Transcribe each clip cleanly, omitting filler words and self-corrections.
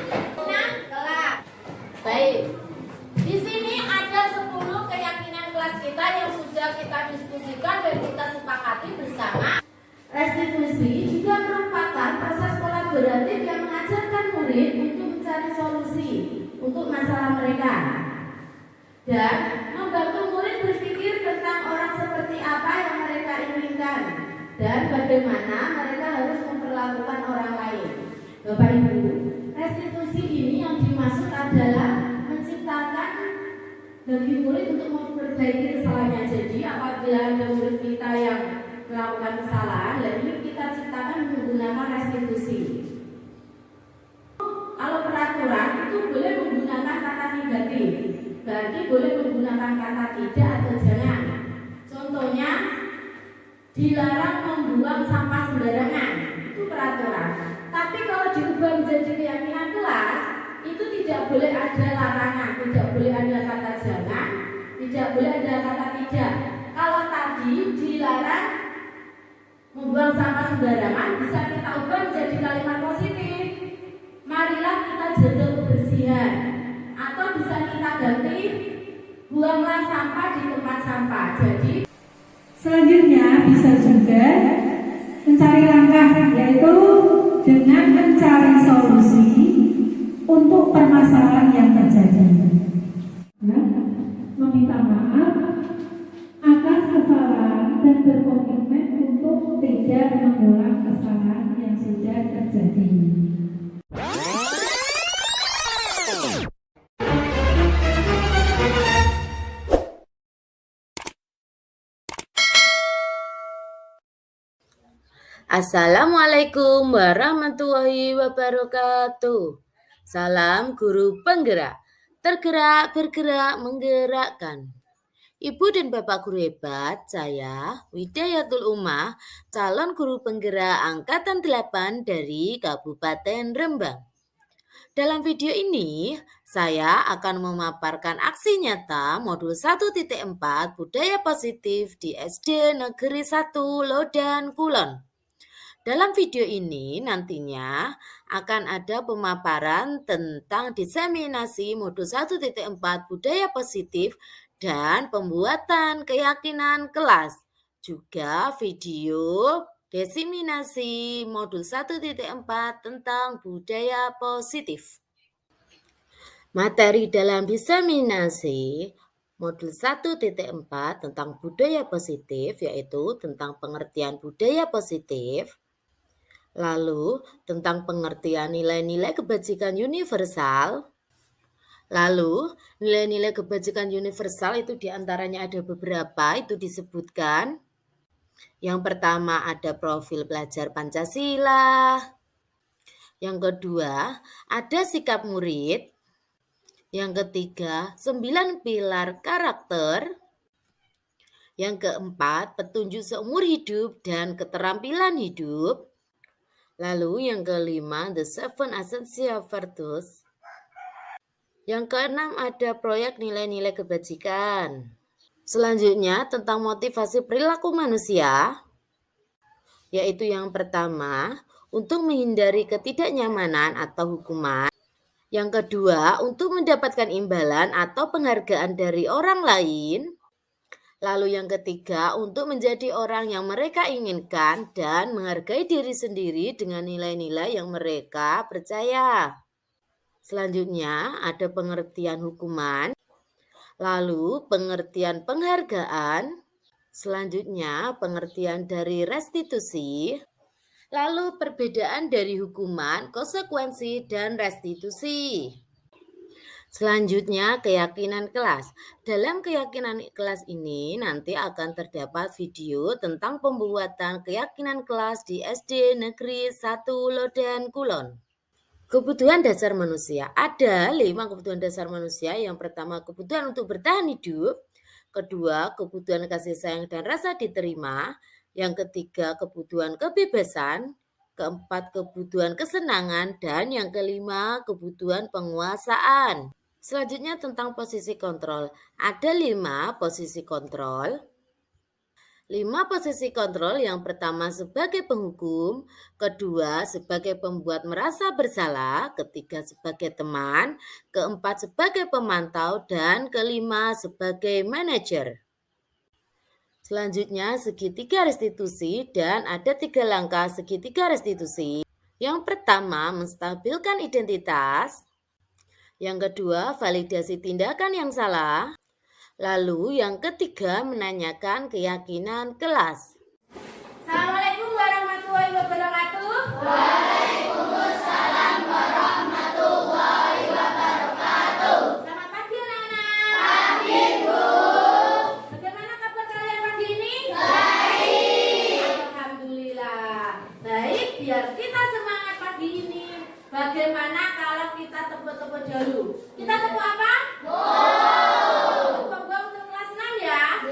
Keyakinan kelas. Baik. Di sini ada 10 keyakinan kelas kita yang sudah kita diskusikan dan kita sepakati bersama. Restitusi juga merupakan proses kolaboratif yang mengajarkan murid untuk mencari solusi untuk masalah mereka dan membantu murid berpikir tentang orang seperti apa yang mereka inginkan dan bagaimana mereka harus memperlakukan orang lain. Bapak Ibu, restitusi ini yang dimaksud adalah menciptakan bagi murid untuk memperbaiki kesalahannya. Jadi apabila ada murid kita yang melakukan kesalahan, lalu kita ciptakan menggunakan restitusi. Kalau peraturan itu boleh menggunakan kata negatif, berarti boleh menggunakan kata tidak atau jangan. Contohnya, dilarang membuang sampah sembarangan, itu peraturan. Tapi kalau diubah menjadi keyakinan kelas, itu tidak boleh ada larangan, tidak boleh ada kata jangan, tidak boleh ada kata tidak. Kalau tadi dilarang membuang sampah sembarangan, bisa kita ubah menjadi kalimat positif. Marilah kita jaga kebersihan. Atau bisa kita ganti, buanglah sampah di tempat sampah. Jadi selanjutnya bisa juga mencari langkah, yaitu dengan mencari solusi untuk permasalahan yang terjadi. Meminta maaf atas kesalahan dan berkomitmen untuk tidak mengulang kesalahan yang sudah terjadi. Assalamualaikum warahmatullahi wabarakatuh. Salam guru penggerak, tergerak, bergerak, menggerakkan. Ibu dan Bapak guru hebat, saya Widayatul Umah, calon guru penggerak Angkatan 8 dari Kabupaten Rembang. Dalam video ini, saya akan memaparkan aksi nyata modul 1.4 Budaya Positif di SD Negeri 1 Lodan Kulon. Dalam video ini nantinya akan ada pemaparan tentang diseminasi modul 1.4 Budaya Positif dan pembuatan keyakinan kelas. Juga video diseminasi modul 1.4 tentang budaya positif. Materi dalam diseminasi modul 1.4 tentang budaya positif yaitu tentang pengertian budaya positif, lalu tentang pengertian nilai-nilai kebajikan universal. Lalu nilai-nilai kebajikan universal itu diantaranya ada beberapa, itu disebutkan. Yang pertama ada profil pelajar Pancasila. Yang kedua ada sikap murid. Yang ketiga 9 pilar karakter. Yang keempat petunjuk seumur hidup dan keterampilan hidup. Lalu yang kelima, The Seven Essential Virtues. Yang keenam ada proyek nilai-nilai kebajikan. Selanjutnya tentang motivasi perilaku manusia, yaitu yang pertama, untuk menghindari ketidaknyamanan atau hukuman. Yang kedua, untuk mendapatkan imbalan atau penghargaan dari orang lain. Lalu yang ketiga, untuk menjadi orang yang mereka inginkan dan menghargai diri sendiri dengan nilai-nilai yang mereka percaya. Selanjutnya ada pengertian hukuman, lalu pengertian penghargaan, selanjutnya pengertian dari restitusi, lalu perbedaan dari hukuman, konsekuensi, dan restitusi. Selanjutnya, keyakinan kelas. Dalam keyakinan kelas ini nanti akan terdapat video tentang pembuatan keyakinan kelas di SD Negeri 1 Lodan Kulon. Kebutuhan dasar manusia. Ada 5 kebutuhan dasar manusia. Yang pertama, kebutuhan untuk bertahan hidup. Kedua, kebutuhan kasih sayang dan rasa diterima. Yang ketiga, kebutuhan kebebasan. Keempat, kebutuhan kesenangan. Dan yang kelima, kebutuhan penguasaan. Selanjutnya tentang posisi kontrol. Ada 5 posisi kontrol. 5 posisi kontrol, yang pertama sebagai penghukum, kedua sebagai pembuat merasa bersalah, ketiga sebagai teman, keempat sebagai pemantau, dan kelima sebagai manajer. Selanjutnya segitiga restitusi, dan ada 3 langkah segitiga restitusi. Yang pertama menstabilkan identitas, yang kedua validasi tindakan yang salah, lalu yang ketiga menanyakan keyakinan kelas. Assalamualaikum warahmatullahi wabarakatuh. Waalaikumsalam warahmatullahi wabarakatuh. Selamat pagi anak-anak. Pagi Bu. Bagaimana kabar kalian pagi ini? Baik. Alhamdulillah. Baik, biar kita semangat pagi ini. Bagaimana kalau kita tepuk-tepuk dulu? Kita tepuk apa? Tepuk untuk kelas 6 ya?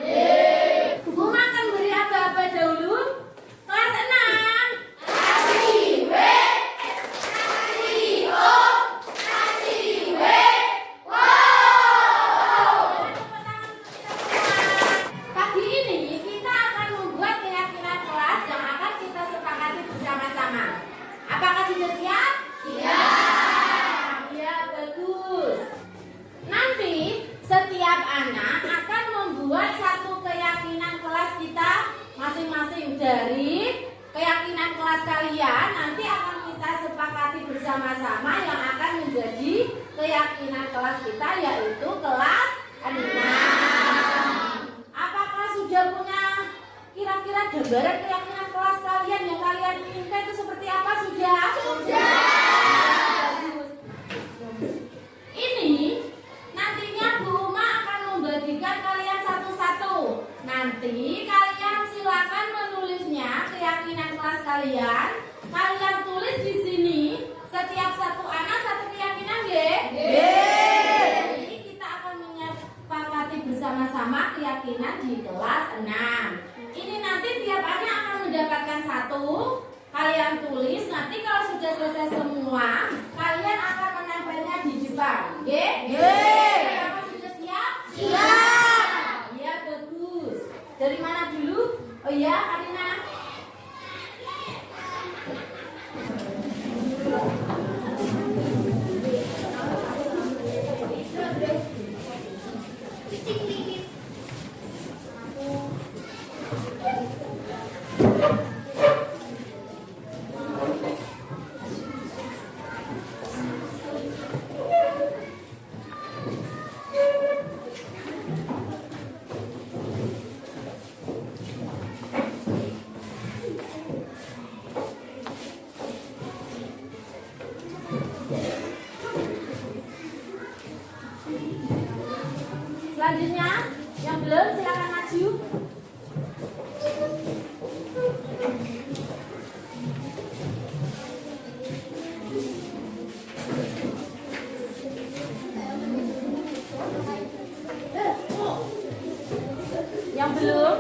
Bu akan beri aba-aba dahulu. Kelas 6. ACW, ACO, ACW. Wow. Pagi ini kita akan membuat keyakinan kelas yang akan kita sepakati bersama-sama. Apakah sudah siap? Siap. Ya, bagus. Nanti setiap anak akan membuat satu keyakinan kelas kita masing-masing. Dari keyakinan kelas kalian nanti akan kita sepakati bersama-sama yang akan menjadi keyakinan kelas kita, yaitu kelas 6. Apakah sudah punya kira-kira gambaran keyakinan kelas kalian yang kalian inginkan itu seperti apa? Sudah? Bagus. Ini nantinya Bu Uma akan membagikan kalian satu-satu. Nanti kalian silakan menulisnya keyakinan kelas kalian. Kalian tulis di sini. Setiap satu anak satu keyakinan, Ini kita akan menyepakati bersama-sama keyakinan di kelas 6. Ini nanti tiap anak akan mendapatkan satu. Kalian tulis. Nanti kalau sudah selesai semua, kalian akan menempelnya di depan. Apa sudah siap? Siap. Ya, bagus. Dari mana dulu? Oh ya, Karina. Selanjutnya, yang belum silakan maju. Yang belum.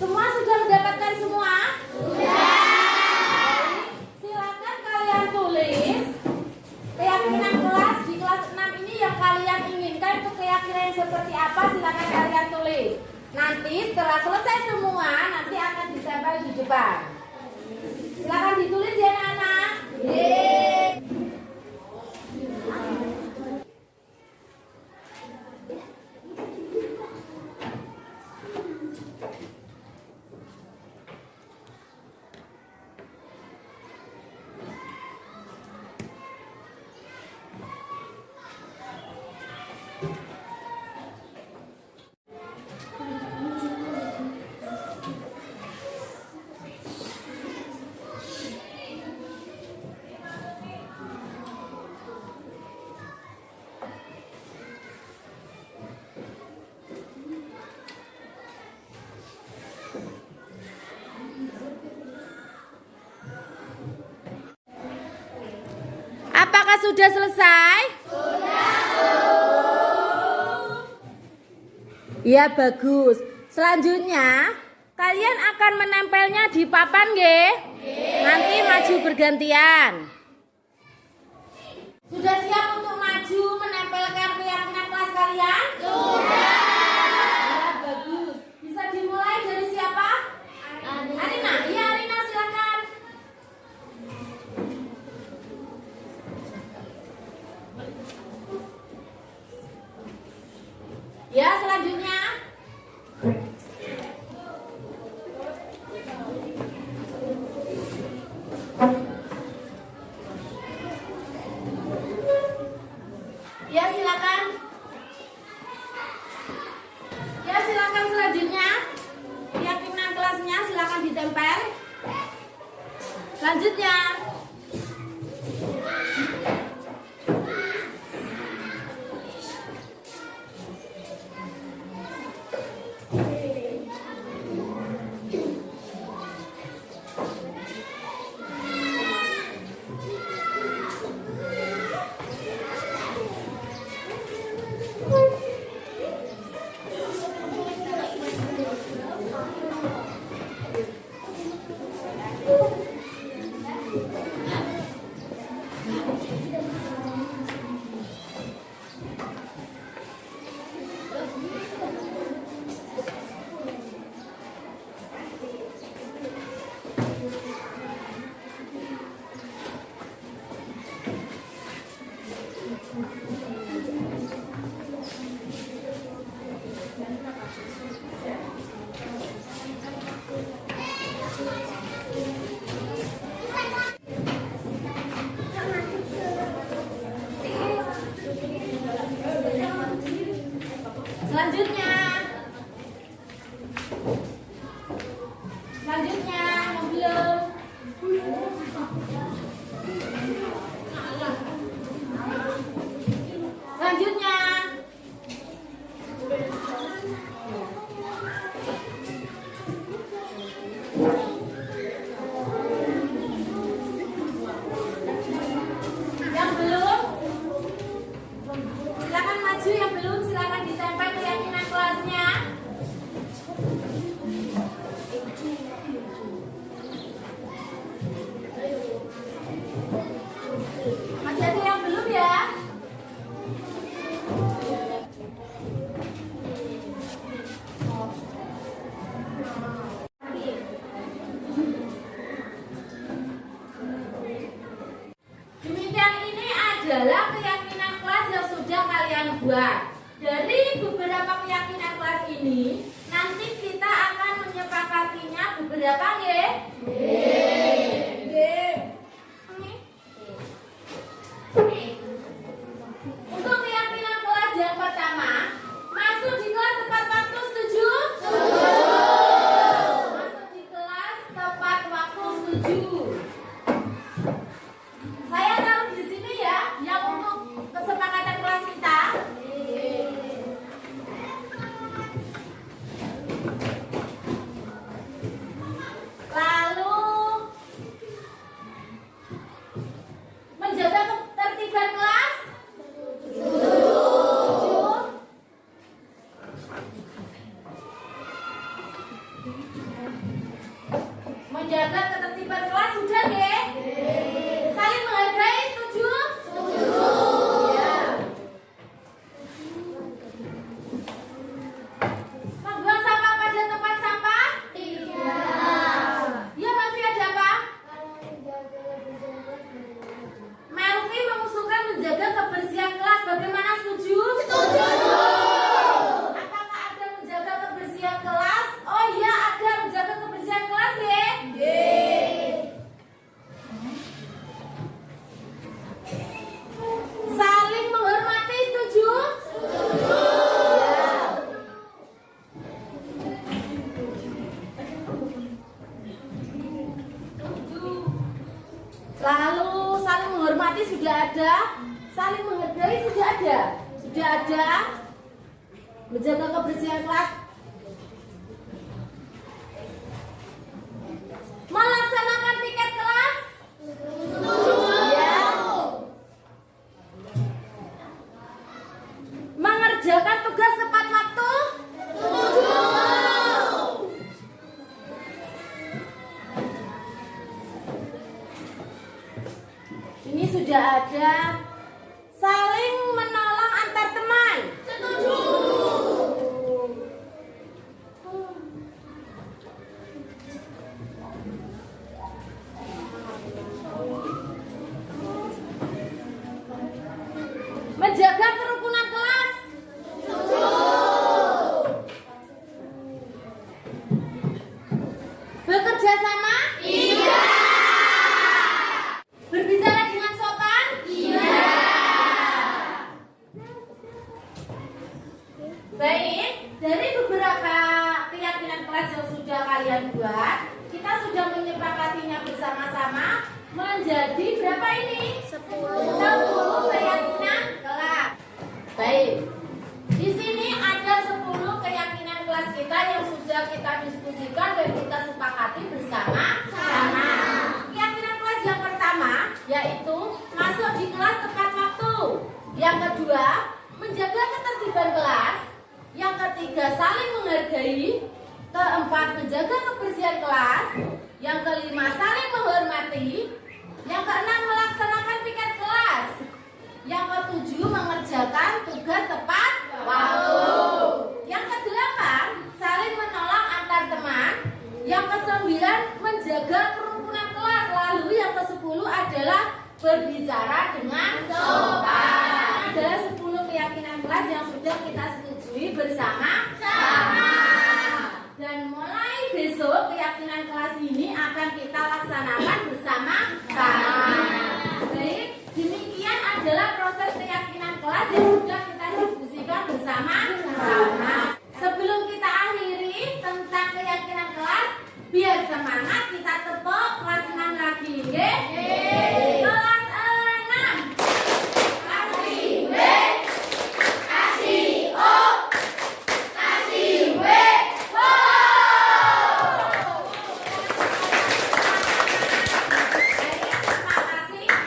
Semua sudah mendapatkan semua? Silakan kalian tulis keyakinan kelas di kelas 6 ini yang kalian inginkan itu keyakinan yang seperti apa, silakan kalian tulis. Nanti setelah selesai semua, nanti akan ditempel di depan. Silakan ditulis ya anak-anak. Apakah sudah selesai? Sudah, Bu. Ya, bagus. Selanjutnya, kalian akan menempelnya di papan, nggih? Nanti maju bergantian. Sudah siap untuk maju menempelkan keyakinan kelas kalian? Sudah. Ya, bagus. Bisa dimulai dari siapa? Arina. Iya, Arina, silakan. Ya, selanjutnya. Ya, silakan. Ya, silakan selanjutnya. Keyakinan kelasnya silakan ditempel. Selanjutnya. Selanjutnya. Selanjutnya, yang belum. Selanjutnya. Yang belum, silakan maju. Yang belum, silakan ditempel keyakinan kelasnya. Masih ada yang belum ya? Demikian, ini adalah keyakinan kelas yang sudah kalian buat. Dari beberapa keyakinan kelas ini, nanti kita akan menyepakatinya beberapa ya. Untuk keyakinan kelas yang pertama, masuk di kelas tepat waktu, setuju? Setuju. Masuk di kelas tepat waktu, setuju. Saya taruh di sini ya, yang untuk kesepakatan kelas kita. Lalu menjaga ketertiban kelas. Setuju. Menjaga ketertiban kelas sudah ya? Saling menghargai, setuju? Setuju. Ya. Membuang sampah pada tempat sampah? Tidak. Ya, Melvi ada apa? Melvi mengusulkan menjaga kebersihan kelas. Bagaimana, setuju? Setuju. Apakah ada menjaga kebersihan kelas? Oh iya, ada menjaga kebersihan kelas ya? Saling menghormati, setuju? Setuju. Lalu saling menghormati sudah ada, saling menghargai sudah ada. Sudah ada. Menjaga kebersihan kelas. Melaksanakan piket kelas. Setuju. Ya. Mengerjakan tugas tepat waktu. Setuju. Ini sudah ada. Bekerja sama? Iya. Berbicara dengan sopan? Iya. Baik, dari beberapa keyakinan kelas yang sudah kalian buat, kita sudah menyepakatinya bersama-sama menjadi berapa ini? 10 keyakinan kelas. Baik, di sini ada 10 keyakinan kelas kita yang sudah kita diskusikan dan kita sepakati bersama-sama. Keyakinan kelas yang pertama yaitu masuk di kelas tepat waktu. Yang kedua, menjaga ketertiban kelas. Yang ketiga, saling menghargai. Keempat, menjaga kebersihan kelas. Yang kelima, saling menghormati. Yang keenam, melaksanakan piket kelas. Yang ketujuh, mengerjakan tugas tepat waktu. Yang kedelapan, saling menolong antar teman. Yang kesembilan, menjaga kerukunan kelas. Lalu yang kesepuluh adalah berbicara dengan sopan. Adalah 10 keyakinan kelas yang sudah kita setujui bersama-sama. Dan mulai besok keyakinan kelas ini akan kita laksanakan bersama-sama. Baik, demikian adalah proses keyakinan kelas yang sudah kita diskusikan bersama-sama. Sebelum kita akhiri tentang keyakinan kelas, biar semangat kita tepuk kelas 6 lagi, nggih? Kelas 6. Kasih W, kasih O, kasih W.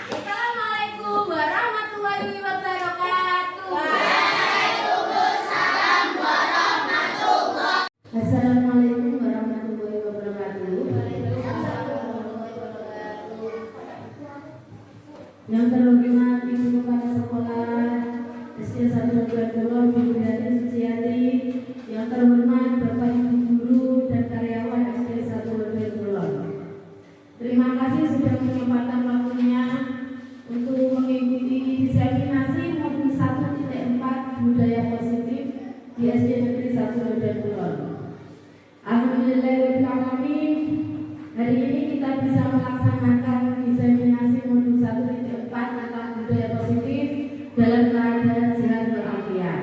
Assalamualaikum warahmatullahi wabarakatuh. Waalaikumsalam warahmatullahi. Assalamualaikum warahmatullahi wabarakatuh. Yang terhormat Ibu Kepala Sekolah SD 1 Pulau Ibu Dari Suciati, yang terhormat Bapak Ibu Guru dan karyawan SD 1 Pulau. Terima kasih sudah menyempatkan waktunya untuk mengikuti diseminasi modul 1.4 budaya positif di SD Negeri 1 Pulau. Alhamdulillahirrahmanirrahim. Hari ini kita bisa melaksanakan diseminasi modul 1.4 tentang budaya positif dalam keadaan sehat walafiat.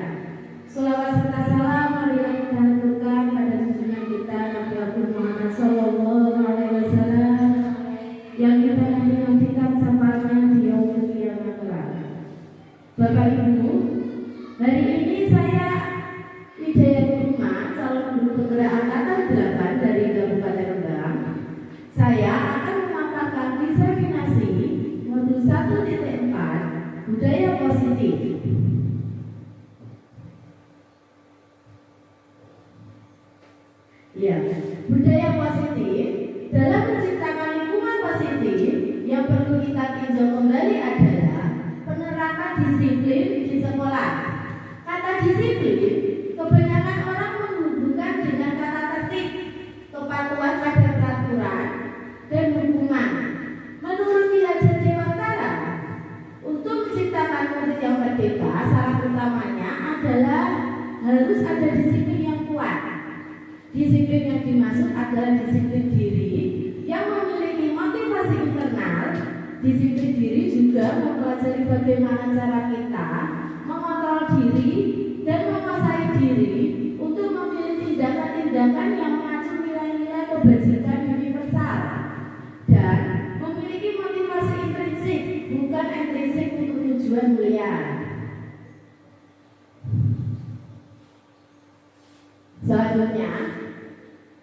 Sholawat serta salam marilah kita haturkan pada junjungan kita Nabi Muhammad Sallallahu Alaihi Wasallam yang kita nantikan sampainya di yaumul qiyamah kelak. Bapak Ibu, hari ini saya Widya Purma, calon guru penggerak angkatan 8 dari Kabupaten Rembang. Saya akan memaparkan diseminasi modul 1.4 budaya positif. Ya, budaya positif dalam menciptakan lingkungan positif yang perlu kita tinjau kembali adalah penerapan disiplin di sekolah. Kata disiplin kebanyakan orang menghubungkan dengan kata tertib, kepatuhan pada peraturan, dan hukuman. Menurut Ki Hajar Dewantara, untuk menciptakan murid yang merdeka, syarat utamanya adalah harus ada disiplin yang kuat. Disiplin yang dimaksud adalah disiplin diri yang memiliki motivasi internal. Disiplin diri juga mempelajari bagaimana cara kita mengontrol diri dan menguasai diri untuk memilih tindakan-tindakan yang mengacu nilai-nilai kebajikan universal dan memiliki motivasi intrinsik bukan ekstrinsik untuk tujuan mulia. Selanjutnya,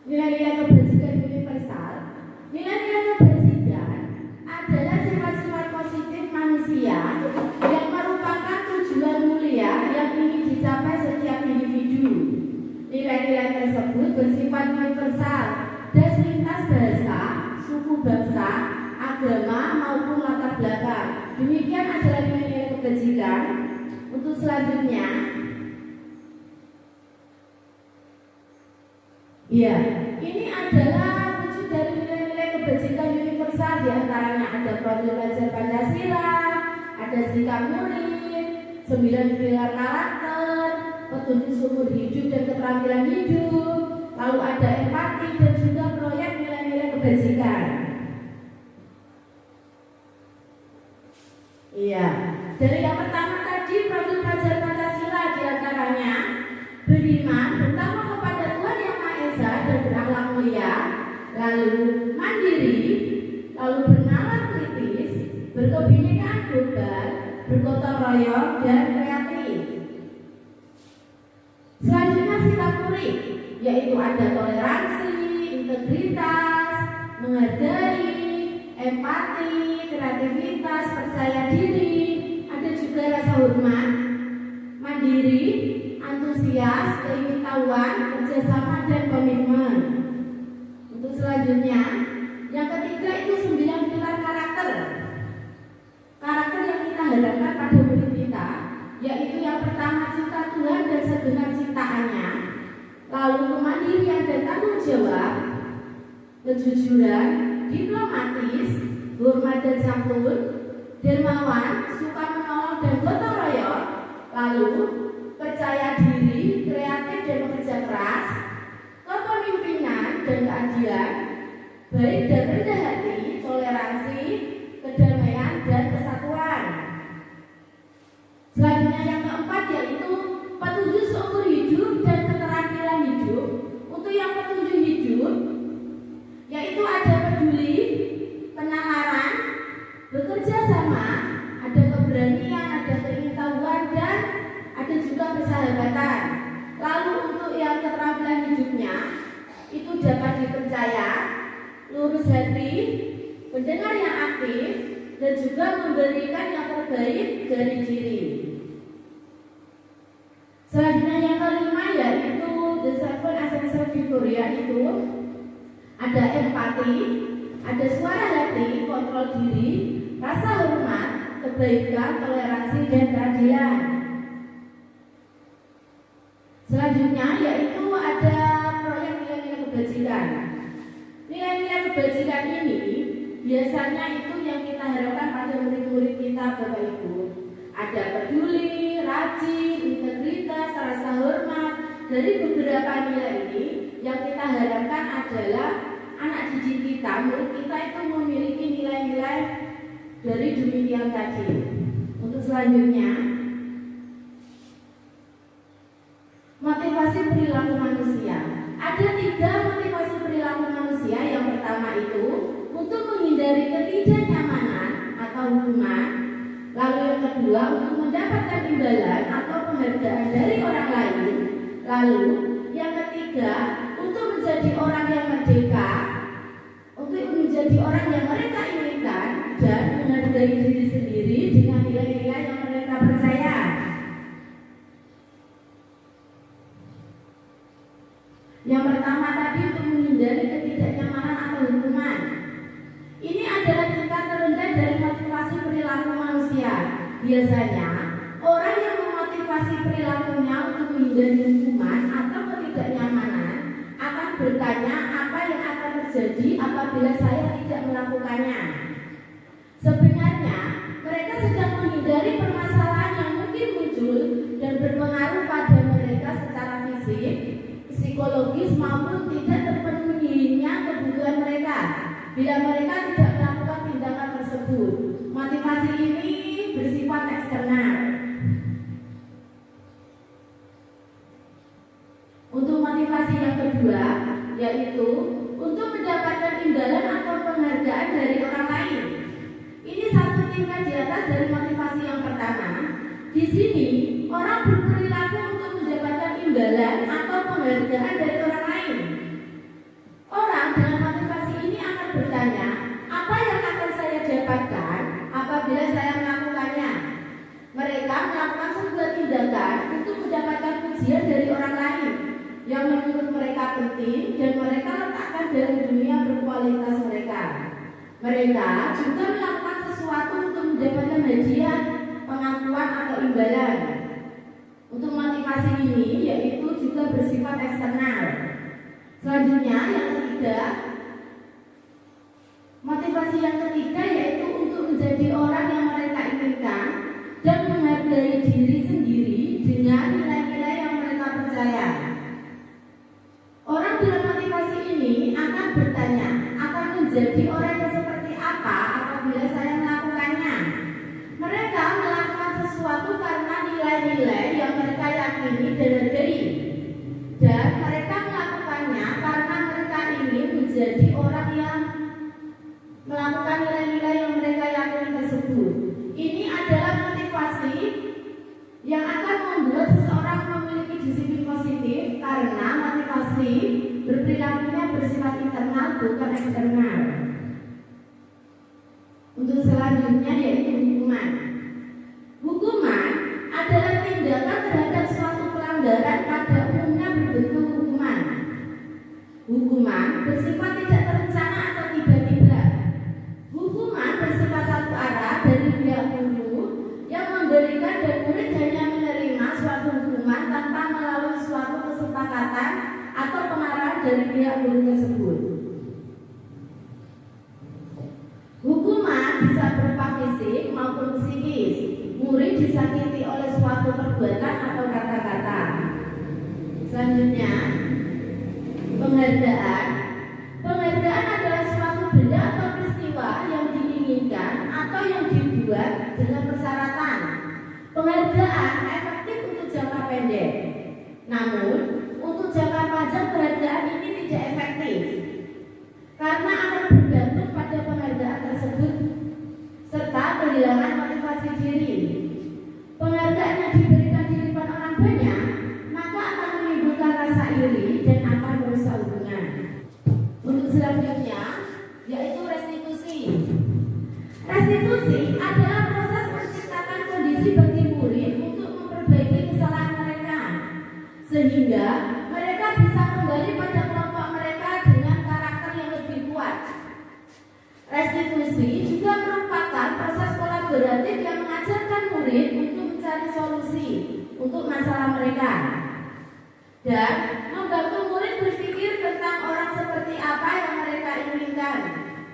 nilai-nilai kebajikan universal. Nilai-nilai kebajikan adalah sifat-sifat positif manusia yang merupakan tujuan mulia yang ingin dicapai setiap individu. Nilai-nilai tersebut bersifat universal dan lintas bahasa, suku bangsa, agama maupun latar belakang. Demikian adalah nilai-nilai kebajikan. Untuk selanjutnya, ya, ini adalah wujud dari nilai-nilai kebajikan universal. Di antaranya ada profil belajar Pancasila, ada sikap murid, 9 pilar karakter, petunjuk seumur hidup dan keterampilan hidup, lalu ada empati dan juga proyek nilai-nilai biasa dan berakhlak mulia, lalu mandiri, lalu bernalar kritis, berkebinekaan global, bergotong royong, dan kreatif. Selanjutnya sikap murid, yaitu ada toleransi, integritas, menghargai, empati, kreativitas, percaya diri, ada juga rasa hormat, mandiri, antusias, keingintahuan, kerjasama, dan komitmen. Untuk selanjutnya, yang ketiga itu 9 pilar karakter. Karakter yang kita harapkan pada murid kita, yaitu yang pertama cinta Tuhan dan segenap ciptaannya, lalu kemandirian dan tanggung jawab, kejujuran, diplomatis, hormat dan santun, dermawan, suka menolong dan gotong royong, lalu percaya diri, kreatif dan bekerja keras, kepemimpinan dan keadilan, baik dan rendah hati, toleransi, kedamaian dan kesatuan. Selanjutnya yang keempat yaitu petunjuk seumur hidup dan keterampilan hidup. Untuk yang petunjuk hidup yaitu ada peduli, penalaran, bekerja sama, ada keberanian, ada keingintahuan, dan ada juga persahabatan. Lalu untuk yang keterampilan hidupnya itu dapat dipercaya, lurus hati, pendengar yang aktif, dan juga memberikan yang terbaik dari diri. Selanjutnya yang kelima yaitu the seven essential virtue, yaitu ada empati, ada suara hati, kontrol diri, rasa hormat, kebaikan, toleransi, dan keadilan. Selanjutnya yaitu ada proyek nilai-nilai kebajikan. Nilai-nilai kebajikan ini biasanya itu yang kita harapkan pada murid-murid kita, Bapak Ibu. Ada peduli, rajin, integritas, rasa hormat. Dari beberapa nilai ini yang kita harapkan adalah anak didik kita, murid kita itu memiliki nilai-nilai dari demikian tadi. Untuk selanjutnya, motivasi perilaku manusia. Ada 3 motivasi perilaku manusia. Yang pertama itu untuk menghindari ketidaknyamanan atau hukuman. Lalu yang kedua untuk mendapatkan imbalan atau penghargaan dari orang lain. Lalu yang ketiga untuk menjadi orang yang merdeka, untuk menjadi orang yang mereka inginkan dan menghargai diri sendiri dengan nilai-nilai yang mereka percaya. Yang pertama tadi untuk menghindari ketidaknyamanan atau hukuman. Ini adalah tingkat terendah dari motivasi perilaku manusia. Biasanya orang yang memotivasi perilakunya untuk menghindari hukuman atau ketidaknyamanan akan bertanya apa yang akan terjadi apabila saya tidak melakukannya. Sebenarnya mereka sedang menghindari permasalahan yang mungkin muncul dan berpengaruh pada mereka secara fisik, psikologis maupun tidak terpenuhinya kebutuhan mereka bila mereka tidak melakukan tindakan tersebut. Motivasi ini bersifat eksternal. Untuk motivasi yang kedua yaitu untuk mendapatkan imbalan atau penghargaan dari orang lain. Ini satu tingkat di atas dari motivasi yang pertama. Di sini orang berperilaku untuk mendapatkan imbalan atau penghargaan dari orang lain. Orang dengan motivasi ini akan bertanya, apa yang akan saya dapatkan apabila saya melakukannya? Mereka melakukan sebuah tindakan untuk mendapatkan pujian dari orang lain yang menurut mereka penting dan mereka letakkan dalam dunia berkualitas mereka. Mereka juga melakukan sesuatu untuk mendapatkan hadiah, pengakuan atau imbalan. Untuk motivasi ini yaitu juga bersifat eksternal. Selanjutnya yang ketiga, motivasi yang ketiga yaitu untuk menjadi orang yang mereka inginkan dan menghargai diri sendiri dengan nilai-nilai yang mereka percaya. Orang dengan motivasi ini akan bertanya, akan menjadi orang yang seperti apa apabila saya melakukannya. Mereka melakukan sesuatu karena nilai-nilai yang mereka yakini dan hargai, dan mereka melakukannya karena Hukuman bersifat tidak terencana atau tiba-tiba. Hukuman bersifat satu arah dari pihak guru yang memberikan dan murid hanya menerima suatu hukuman tanpa melalui suatu kesepakatan atau pengarahan dari pihak guru tersebut. Hukuman bisa berupa fisik maupun psikis. Murid disakiti oleh suatu perbuatan atau kata-kata. Selanjutnya, penghargaan. Penghargaan adalah suatu benda atau peristiwa yang diinginkan atau yang dibuat dengan persyaratan. Penghargaan efektif untuk jangka pendek. Namun, untuk jangka panjang penghargaan ini tidak efektif karena akan bergantung pada penghargaan tersebut serta kehilangan motivasi diri. Penghargaan yang diberikan di depan orang banyak maka akan menimbulkan rasa iri dan akan merusak hubungan. Untuk selanjutnya yaitu restitusi. Restitusi adalah proses menciptakan kondisi bagi murid untuk memperbaiki kesalahan mereka sehingga mereka bisa kembali pada kelompok mereka dengan karakter yang lebih kuat. Restitusi juga merupakan proses kolaboratif yang mengajarkan murid untuk mencari solusi untuk masalah mereka dan membantu murid berpikir tentang orang seperti apa yang mereka inginkan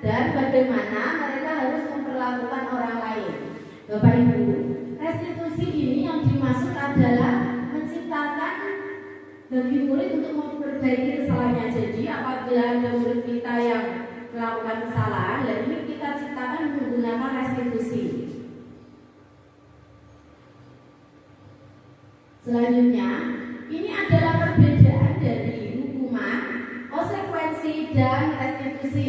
dan bagaimana mereka harus memperlakukan orang lain. Bapak Ibu, restitusi ini yang dimaksud adalah menciptakan bagi murid untuk memperbaiki kesalahannya. Jadi apabila ada murid kita yang melakukan kesalahan, dan ini kita ciptakan menggunakan restitusi. Selanjutnya, ini adalah perbedaan dari hukuman, konsekuensi, dan restitusi.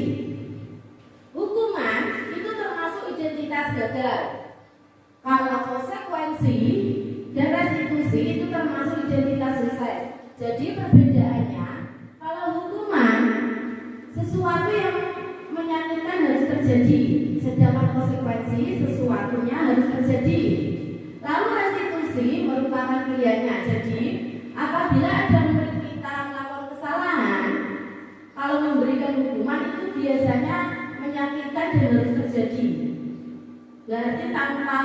Hukuman itu termasuk identitas gagal. Kalau konsekuensi dan restitusi itu termasuk identitas sukses. Jadi perbedaannya, kalau hukuman sesuatu yang menyakitkan harus terjadi, sedangkan konsekuensi sesuatunya harus terjadi. Lalu restitusi merupakan pilihannya. Jadi apabila ada murid kita melakukan kesalahan, kalau memberikan hukuman itu biasanya menyakitkan dan harus terjadi. Berarti tanpa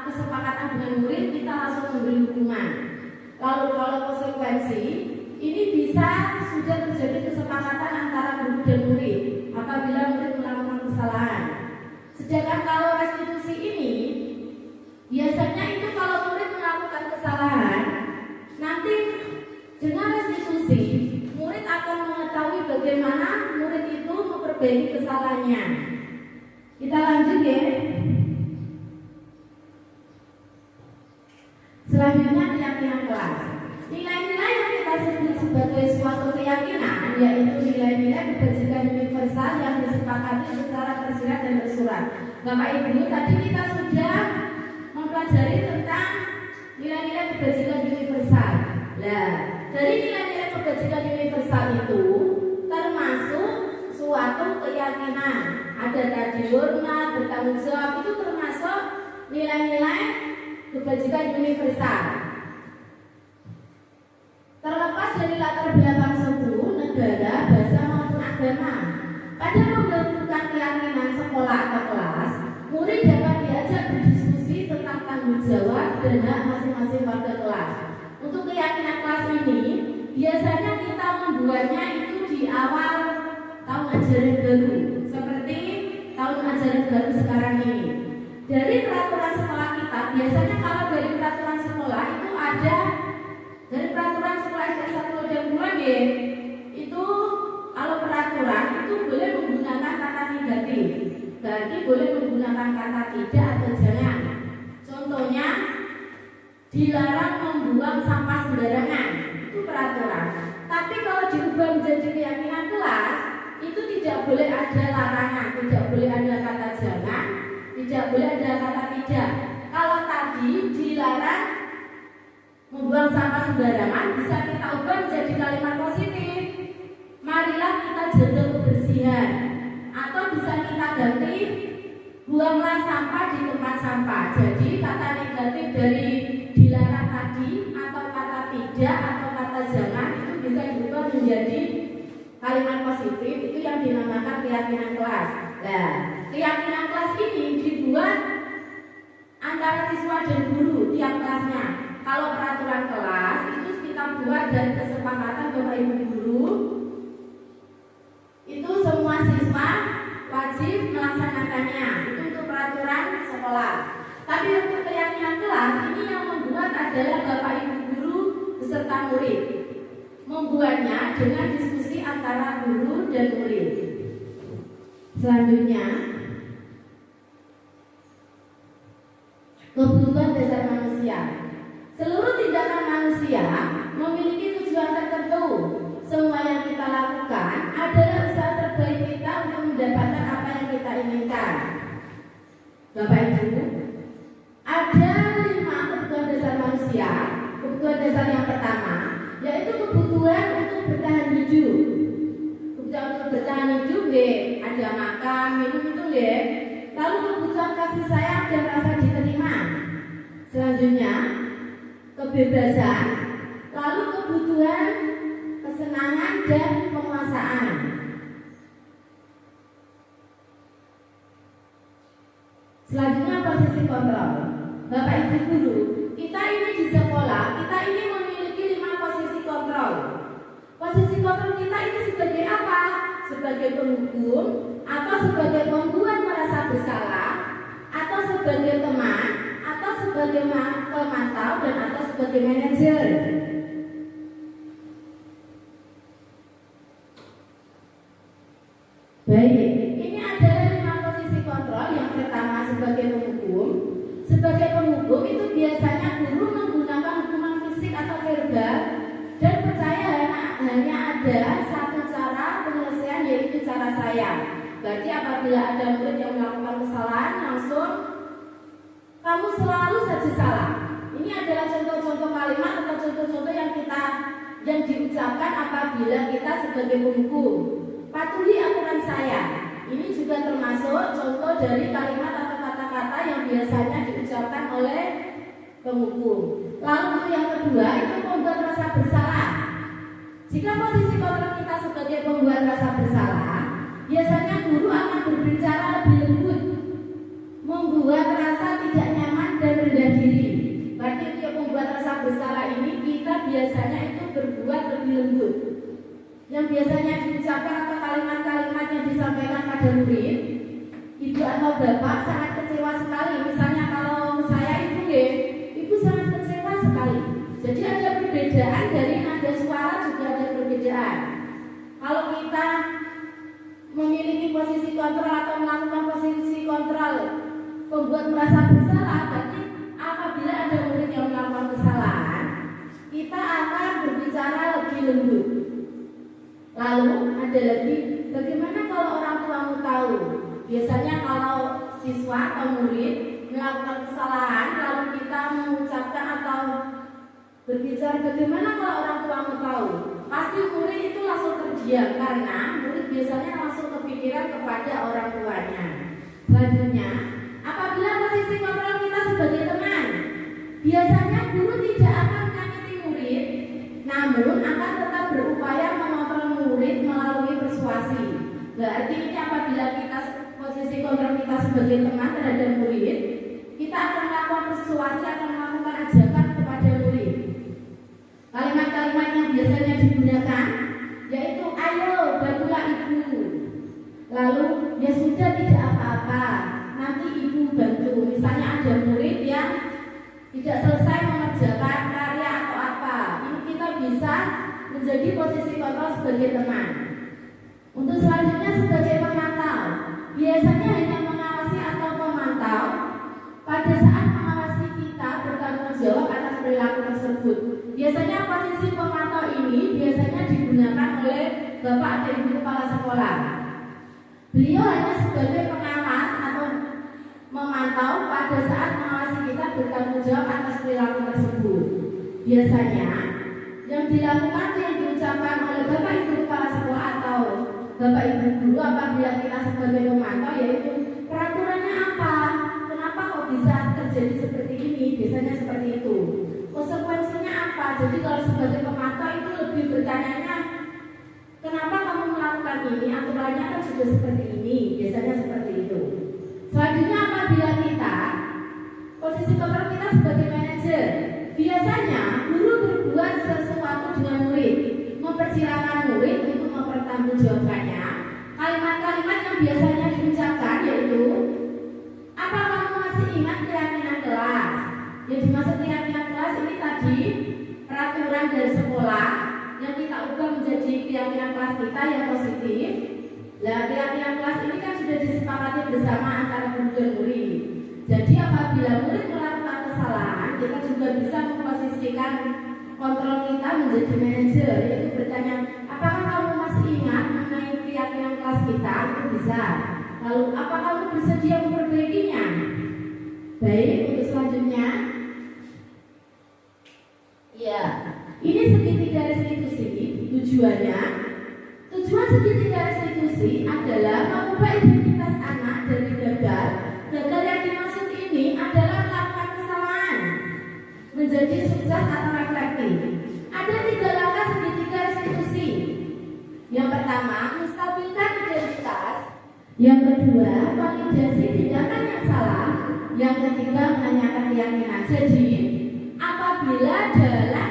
kesepakatan dengan murid kita langsung memberi hukuman. Lalu kalau konsekuensi ini bisa sudah terjadi kesepakatan antara guru dan murid apabila murid melakukan kesalahan. Sedangkan kalau restitusi ini biasanya itu kalau murid melakukan kesalahan, nanti dengan restitusi murid akan mengetahui bagaimana murid itu memperbaiki kesalahannya. Kita lanjut ya. Selanjutnya keyakinan kelas. Nilai-nilai yang kita sebut sebagai suatu keyakinan yaitu nilai-nilai kebajikan universal yang disepakati secara tersirat dan tersurat. Bapak Ibu, tadi kita sudah mempelajari tentang nilai-nilai kebajikan universal. Nah, dari nilai-nilai kebajikan universal itu termasuk suatu keyakinan. Ada tadi hormat, bertanggung jawab, itu termasuk nilai-nilai kebajikan universal. Terlepas dari latar belakang suku, negara, bahasa maupun agama, pada pembentukan keyakinan sekolah atau kelas, murid dapat diajak berdiskusi tentang tanggung jawab dan hak masing-masing warga kelas. Untuk keyakinan kelas ini, biasanya kita membuatnya itu di awal tahun ajaran baru, seperti tahun ajaran baru sekarang ini. Dari peraturan sekolah kita, biasanya kalau dari peraturan sekolah itu ada dari peraturan sekolah SD 1 dan 2 ya, itu kalau peraturan itu boleh menggunakan kata negatif, berarti boleh menggunakan kata tidak atau jangan. Contohnya dilarang membuang sampah sembarangan, itu peraturan. Tapi kalau diubah menjadi keyakinan kelas, itu tidak boleh ada larangan, tidak boleh ada kata jangan, tidak boleh ada kata tidak. Kalau tadi dilarang membuang sampah sembarangan, bisa kita ubah menjadi kalimat positif. Marilah kita jaga kebersihan. Atau bisa kita ganti, buanglah sampah di tempat sampah. Jadi kata negatif dari dilarang tadi atau kata tidak atau kata jangan itu bisa diubah menjadi kalimat positif itu yang dinamakan keyakinan kelas. Nah, keyakinan kelas ini dibuat antara siswa dan guru tiap kelasnya. Kalau peraturan kelas itu kita buat dari kesepakatan Bapak Ibu guru, itu semua siswa wajib melaksanakannya. Itu untuk peraturan sekolah. Tapi untuk keyakinan kelas ini yang membuat adalah Bapak Ibu guru beserta murid. Membuatnya dengan diskusi antara guru dan murid. Selanjutnya, kebutuhan dasar manusia. Seluruh tindakan manusia memiliki tujuan tertentu. Semua yang kita lakukan adalah usaha terbaik kita untuk mendapatkan apa yang kita inginkan. Bapak Ibu, ada 5 kebutuhan dasar manusia. Kebutuhan dasar yang pertama yaitu kebutuhan untuk bertahan hidup. Kebutuhan untuk bertahan hidup, ada makan, minum itu, lalu kebutuhan kasih sayang dan rasa diterima. Selanjutnya, kebebasan, lalu kebutuhan kesenangan dan penguasaan. Selanjutnya, posisi kontrol. Bapak Ibu guru, kita ini di sekolah, kita ini memiliki 5 posisi kontrol. Posisi kontrol kita ini sebagai apa? Sebagai penghukum, atau sebagai pembuat merasa bersalah, atau sebagai teman, atau sebagai pemantau, dan atau sebagai manajer. Baik, ini adalah 5 posisi kontrol. Yang pertama sebagai penghukum. Sebagai penghukum itu biasanya guru menggunakan hukuman fisik atau verbal dan percaya hanya ada satu cara penyelesaian, yaitu cara sayang. Berarti apabila ada murid yang melakukan kesalahan, langsung kamu selalu saja salah. Ini adalah contoh-contoh kalimat atau contoh-contoh yang diucapkan apabila kita sebagai penghukum. Patuhi aturan saya. Ini juga termasuk contoh dari kalimat atau kata-kata yang biasanya diucapkan oleh penghukum. Lalu untuk yang kedua itu membuat rasa bersalah. Jika posisi kontrol kita sebagai pembuat rasa bersalah, biasanya guru akan berbicara lebih lembut, membuat rasa tidak nyaman dan rendah diri. Berarti untuk membuat rasa bersalah ini kita biasanya itu berbuat lebih lembut. Yang biasanya diucapkan atau kalimat-kalimat yang disampaikan pada murid, ibu atau bapak sangat kecewa sekali. Misalnya kalau saya ibu sangat kecewa sekali. Jadi ada perbedaan dari nada suara, juga ada perbedaan. Kalau kita memiliki posisi kontrol atau melakukan posisi kontrol membuat merasa bersalah, berarti apabila ada murid yang melakukan kesalahan, kita akan berbicara lebih lembut. Lalu ada lagi, bagaimana kalau orang tuamu tahu? Biasanya kalau siswa atau murid melakukan kesalahan, lalu kita mengucapkan atau berbicara, bagaimana kalau orang tuamu tahu? Pasti murid itu langsung terdiam, karena murid biasanya langsung kepikiran kepada orang tuanya. Selanjutnya, apabila posisi kontrol kita sebagai teman, biasanya guru tidak akan menyakiti murid, namun akan tetap berupaya mengontrol murid melalui persuasi. Berarti ini apabila kita posisi kontrol kita sebagai teman terhadap murid, kita akan melakukan persuasi, akan melakukan ajakan kepada murid. Kalimat-kalimat yang biasanya digunakan yaitu ayo bantulah ibu. Lalu ya sudah tidak apa-apa, nanti ibu bantu. Misalnya ada murid yang tidak selesai mengerjakan karya atau apa, ini kita bisa menjadi posisi kontrol sebagai teman. Untuk selanjutnya sebagai pemantau, biasanya hanya mengawasi atau memantau pada saat mengawasi kita bertanggung jawab atas perilaku tersebut. Biasanya posisi pemantau ini biasanya digunakan oleh bapak atau ibu kepala sekolah. Beliau hanya sebagai pengawas atau memantau pada saat mengawasi kita bertanggung jawab atas perilaku tersebut. Biasanya yang dilakukan yang diucapkan oleh bapak ibu kepala sekolah atau bapak ibu guru apabila kita sebagai pemantau yaitu peraturannya apa, kenapa kok bisa terjadi seperti ini, biasanya seperti itu. Konsekuensinya apa? Jadi kalau sebagai pemantau itu lebih bertanya, kenapa kamu aturan ini, aturannya kan sudah seperti ini, biasanya seperti itu. Selanjutnya apabila kita, posisi kontrol kita sebagai manajer, biasanya guru berbuat sesuatu dengan murid, mempersilahkan murid untuk mempertanggungjawabkannya. Kalimat-kalimat yang biasanya diucapkan yaitu, apa kamu masih ingat keyakinan kelas? Yang dimaksud keyakinan kelas ini tadi peraturan dari sekolah yang kita ubah menjadi keyakinan kelas kita yang positif. Nah, keyakinan kelas ini kan sudah disepakati bersama antara guru dan murid. Jadi apabila murid melakukan kesalahan, kita juga bisa memposisikan kontrol kita menjadi manajer, yaitu bertanya, apakah kamu masih ingat mengenai keyakinan kelas kita? Itu bisa. Lalu, apa kamu bersedia memperbaikinya? Baik, untuk selanjutnya, ya, ini segitiga restitusi. Tujuan segitiga restitusi adalah mengubah identitas anak dari gagal. Gagal yang dimaksud ini adalah melakukan kesalahan menjadi sukses atau reflektif. Ada 3 langkah segitiga restitusi. Yang pertama, menstabilkan identitas. Yang kedua, validasi tindakan yang salah. Yang ketiga, menanyakan keyakinan. Jadi, apabila dalam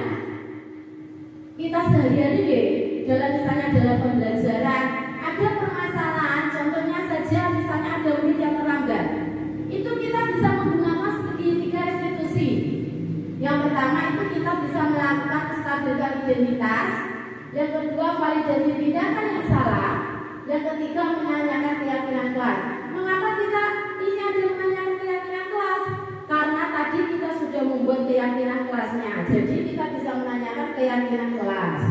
kita sehari-hari, dalam misalnya dalam pembelajaran ada permasalahan, contohnya saja misalnya ada murid yang terlambat, itu kita bisa menggunakan segitiga restitusi. Yang pertama itu kita bisa melakukan menstabilkan identitas. Yang kedua, validasi tindakan yang salah. Yang ketiga, menanyakan keyakinan kelas. Mengapa kita ini ada menanyakan keyakinan kelas? Karena tadi kita sudah membuat keyakinan kelasnya. Jadi kita bisa menanyakan keyakinan kelas.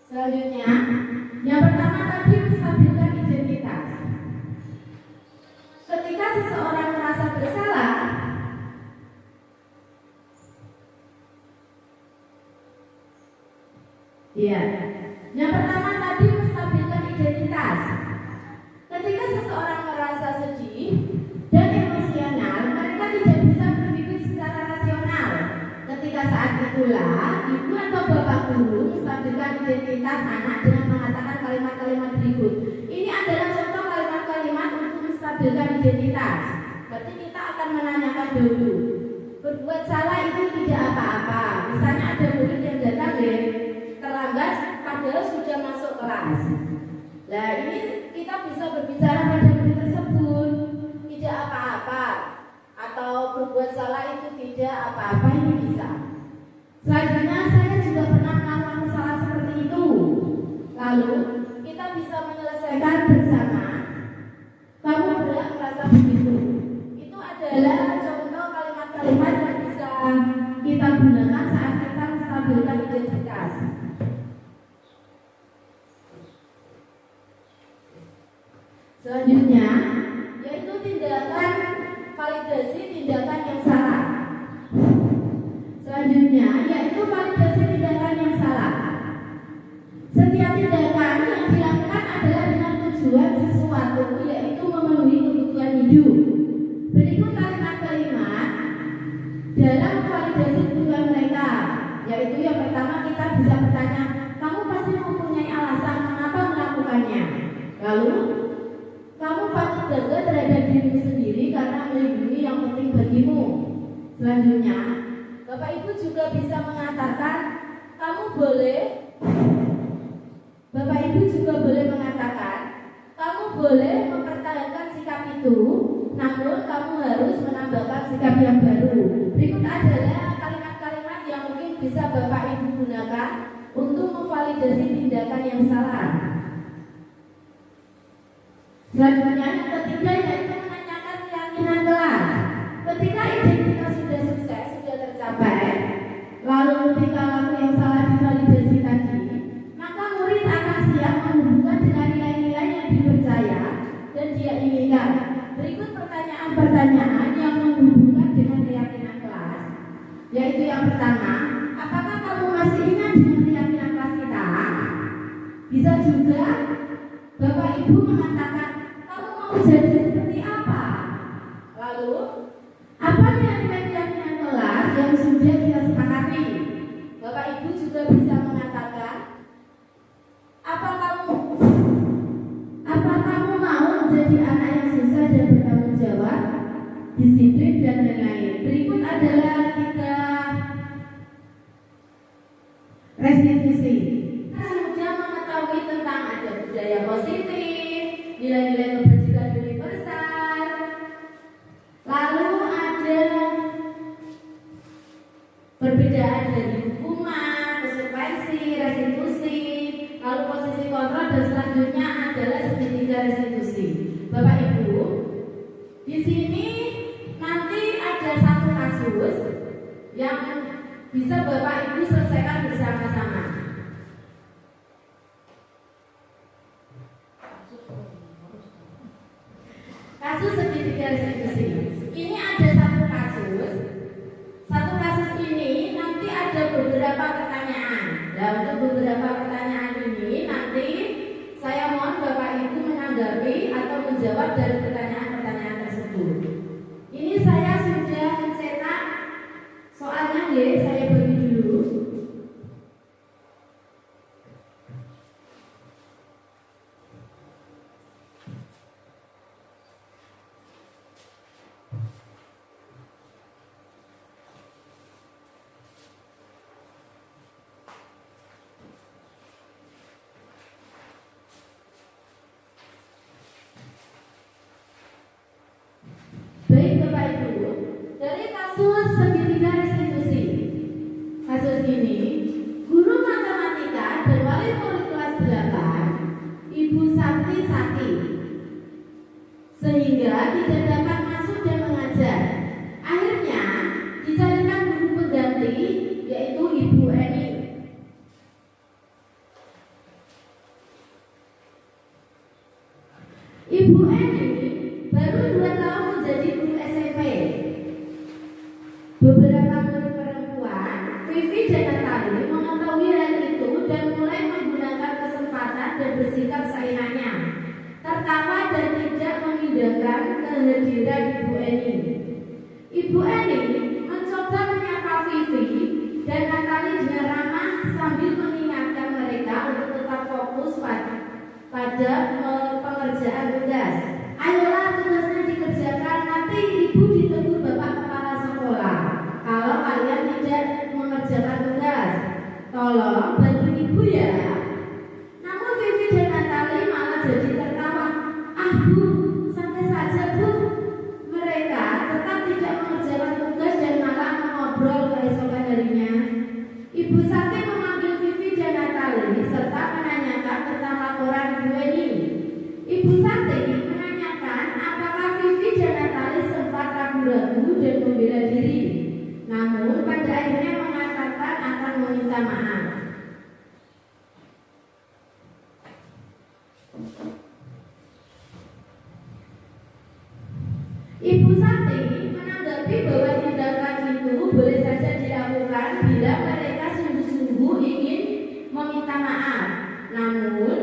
Selanjutnya, yang pertama tadi menstabilkan identitas. Ketika seseorang merasa bersalah, ya, yang pertama tadi menstabilkan identitas. Ketika seseorang merasa sedih dan emosional, mereka tidak bisa berpikir secara rasional. Ketika saat itulah, ibu atau bapak guru menstabilkan identitas anak dengan mengatakan kalimat-kalimat berikut. Ini adalah contoh kalimat-kalimat untuk menstabilkan identitas. Berarti kita akan menanyakan dulu, berbuat salah itu tidak apa-apa. Misalnya ada murid yang datang terlambat padahal sudah masuk kelas. Nah, ini kita bisa berbicara pada murid tersebut, tidak apa-apa, atau berbuat salah itu tidak apa-apa, ini bisa. Selanjutnya, saya juga pernah melakukan kesalahan seperti itu. Lalu kita bisa menyelesaikan bersama. Kamu berat merasa begitu. Itu adalah contoh kalimat-kalimat yang bisa kita gunakan saat kita menstabilkan identitas. Selanjutnya, yaitu tindakan validasi tindakan yang salah. Selanjutnya, yaitu validasi tindakan yang salah. Setiap tindakan yang dilakukan adalah dengan tujuan sesuatu, yaitu memenuhi kebutuhan hidup. Berikut kalimat-kalimat dalam validasi kebutuhan mereka, yaitu yang pertama kita bisa bertanya, kamu pasti mempunyai alasan mengapa melakukannya. Lalu, kamu patut bangga terhadap dirimu sendiri karena melindungi yang penting bagimu. Selanjutnya, Bapak Ibu juga bisa mengatakan, Bapak Ibu juga boleh mengatakan, kamu boleh mempertahankan sikap itu, namun kamu harus menambahkan sikap yang baru. Berikut adalah kalimat-kalimat yang mungkin bisa Bapak Ibu gunakan untuk memvalidasi tindakan yang salah. Selanjutnya, yang ketiga yaitu menanyakan keyakinan kelas. Ketika identitas sudah sukses, sudah tercapai, lalu ketika laku yang salah divalidasi tadi, maka murid akan siap menghubungkan dengan nilai-nilai yang dipercaya dan dia inginkan. Berikut pertanyaan-pertanyaan yang menghubungkan dengan keyakinan kelas, yaitu yang pertama, apakah kamu masih ingat dengan keyakinan kelas kita? Bisa juga Bapak Ibu mengatakan, kamu mau jadi seperti apa? Lalu, apa nilai keyakinan kelas yang sudah kita sepakati? Bapak adalah 3 restitusi. Kita sudah mengetahui tentang ada budaya positif, nilai-nilai kebajikan universal, lalu ada perbedaan dari hukuman, konsekuensi, restitusi, lalu posisi kontrol, dan selanjutnya adalah segitiga restitusi. Bapak Ibu, di sini nanti ada satu kasus yang bisa Bapak Ibu selesaikan bersama-sama. Kasus segitiga restitusi. Ini ada satu kasus. Satu kasus ini nanti ada beberapa pertanyaan. Nah, untuk beberapa pertanyaan ini nanti saya mohon Bapak Ibu menanggapi atau menjawab dari pertanyaan-pertanyaan tersebut. Ini saya sudah mencetak soalnya, saya beri dulu. Baik Bapak Ibu, dari kasus segitiga restitusi. Kasus ini, guru matematika dan wali murid kelas 8, Ibu Sakti sakit, sehingga tidak dapat masuk dan mengajar. Akhirnya dicarikan guru pengganti, yaitu Ibu Eni. Ibu Eni baru 2 tahun menjadi guru SMP. Beberapa murid perempuan, Vivi dan Natali, mengetahui hal itu dan mulai menggunakan kesempatan dan bersikap seenaknya, tertawa dan tidak memindahkan kehadiran Ibu Eni. Ibu Eni mencoba menyapa Vivi dan Natali dengan ramah sambil mengingatkan mereka untuk tetap fokus pada pengerjaan tugas. Ayolah, tugasnya dikerjakan, nanti Ibu ditegur Bapak Kepala Sekolah kalau kalian tidak mengerjakan tugas. Tolong bantu Ibu ya. Namun Vivi dan Natali malah jadi tertawa. Ah Bu, santai saja Bu. Mereka tetap tidak mengerjakan tugas dan malah mengobrol keesokan harinya. Ibu Sakti memanggil Vivi dan Natali serta menanyakan tentang laporan Ibu Eni. Ibu Sakti menanyakan apakah Vivi dan Natali sempat ragu-ragu dan membela diri, namun pada akhirnya mengatakan akan meminta maaf. Ibu Sakti menanggapi bahwa tindakan itu boleh saja dilakukan bila mereka sungguh-sungguh ingin meminta maaf. Namun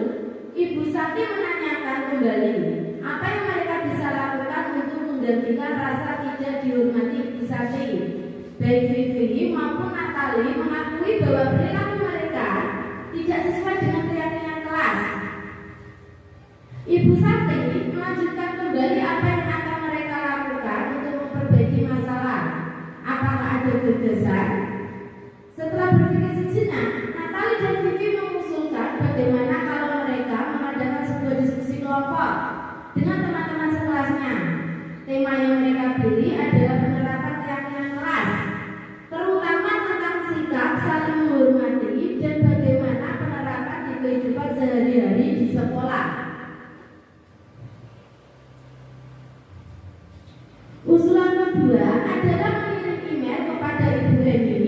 Ibu Sakti menanyakan kembali apa yang mereka bisa lakukan untuk menggantikan rasa tidak dihormati Ibu Sakti. Baik Vivi maupun Natali mengakui bahwa perilaku mereka tidak sesuai dengan keyakinan kelas. Ibu Sakti melanjutkan kembali apa yang akan mereka lakukan untuk memperbaiki masalah. Apakah ada gagasan? Setelah berpikir sejenak, Natali dan Vivi mengusulkan bagaimana kalau mereka mengadakan sebuah diskusi kelompok dengan teman-teman sekelasnya. Tema yang mereka pilih adalah penerapan keyakinan kelas, terutama tentang sikap saling menghormati dan bagaimana penerapan di kehidupan sehari-hari di sekolah. Usulan kedua adalah mengirim email kepada Ibu Eni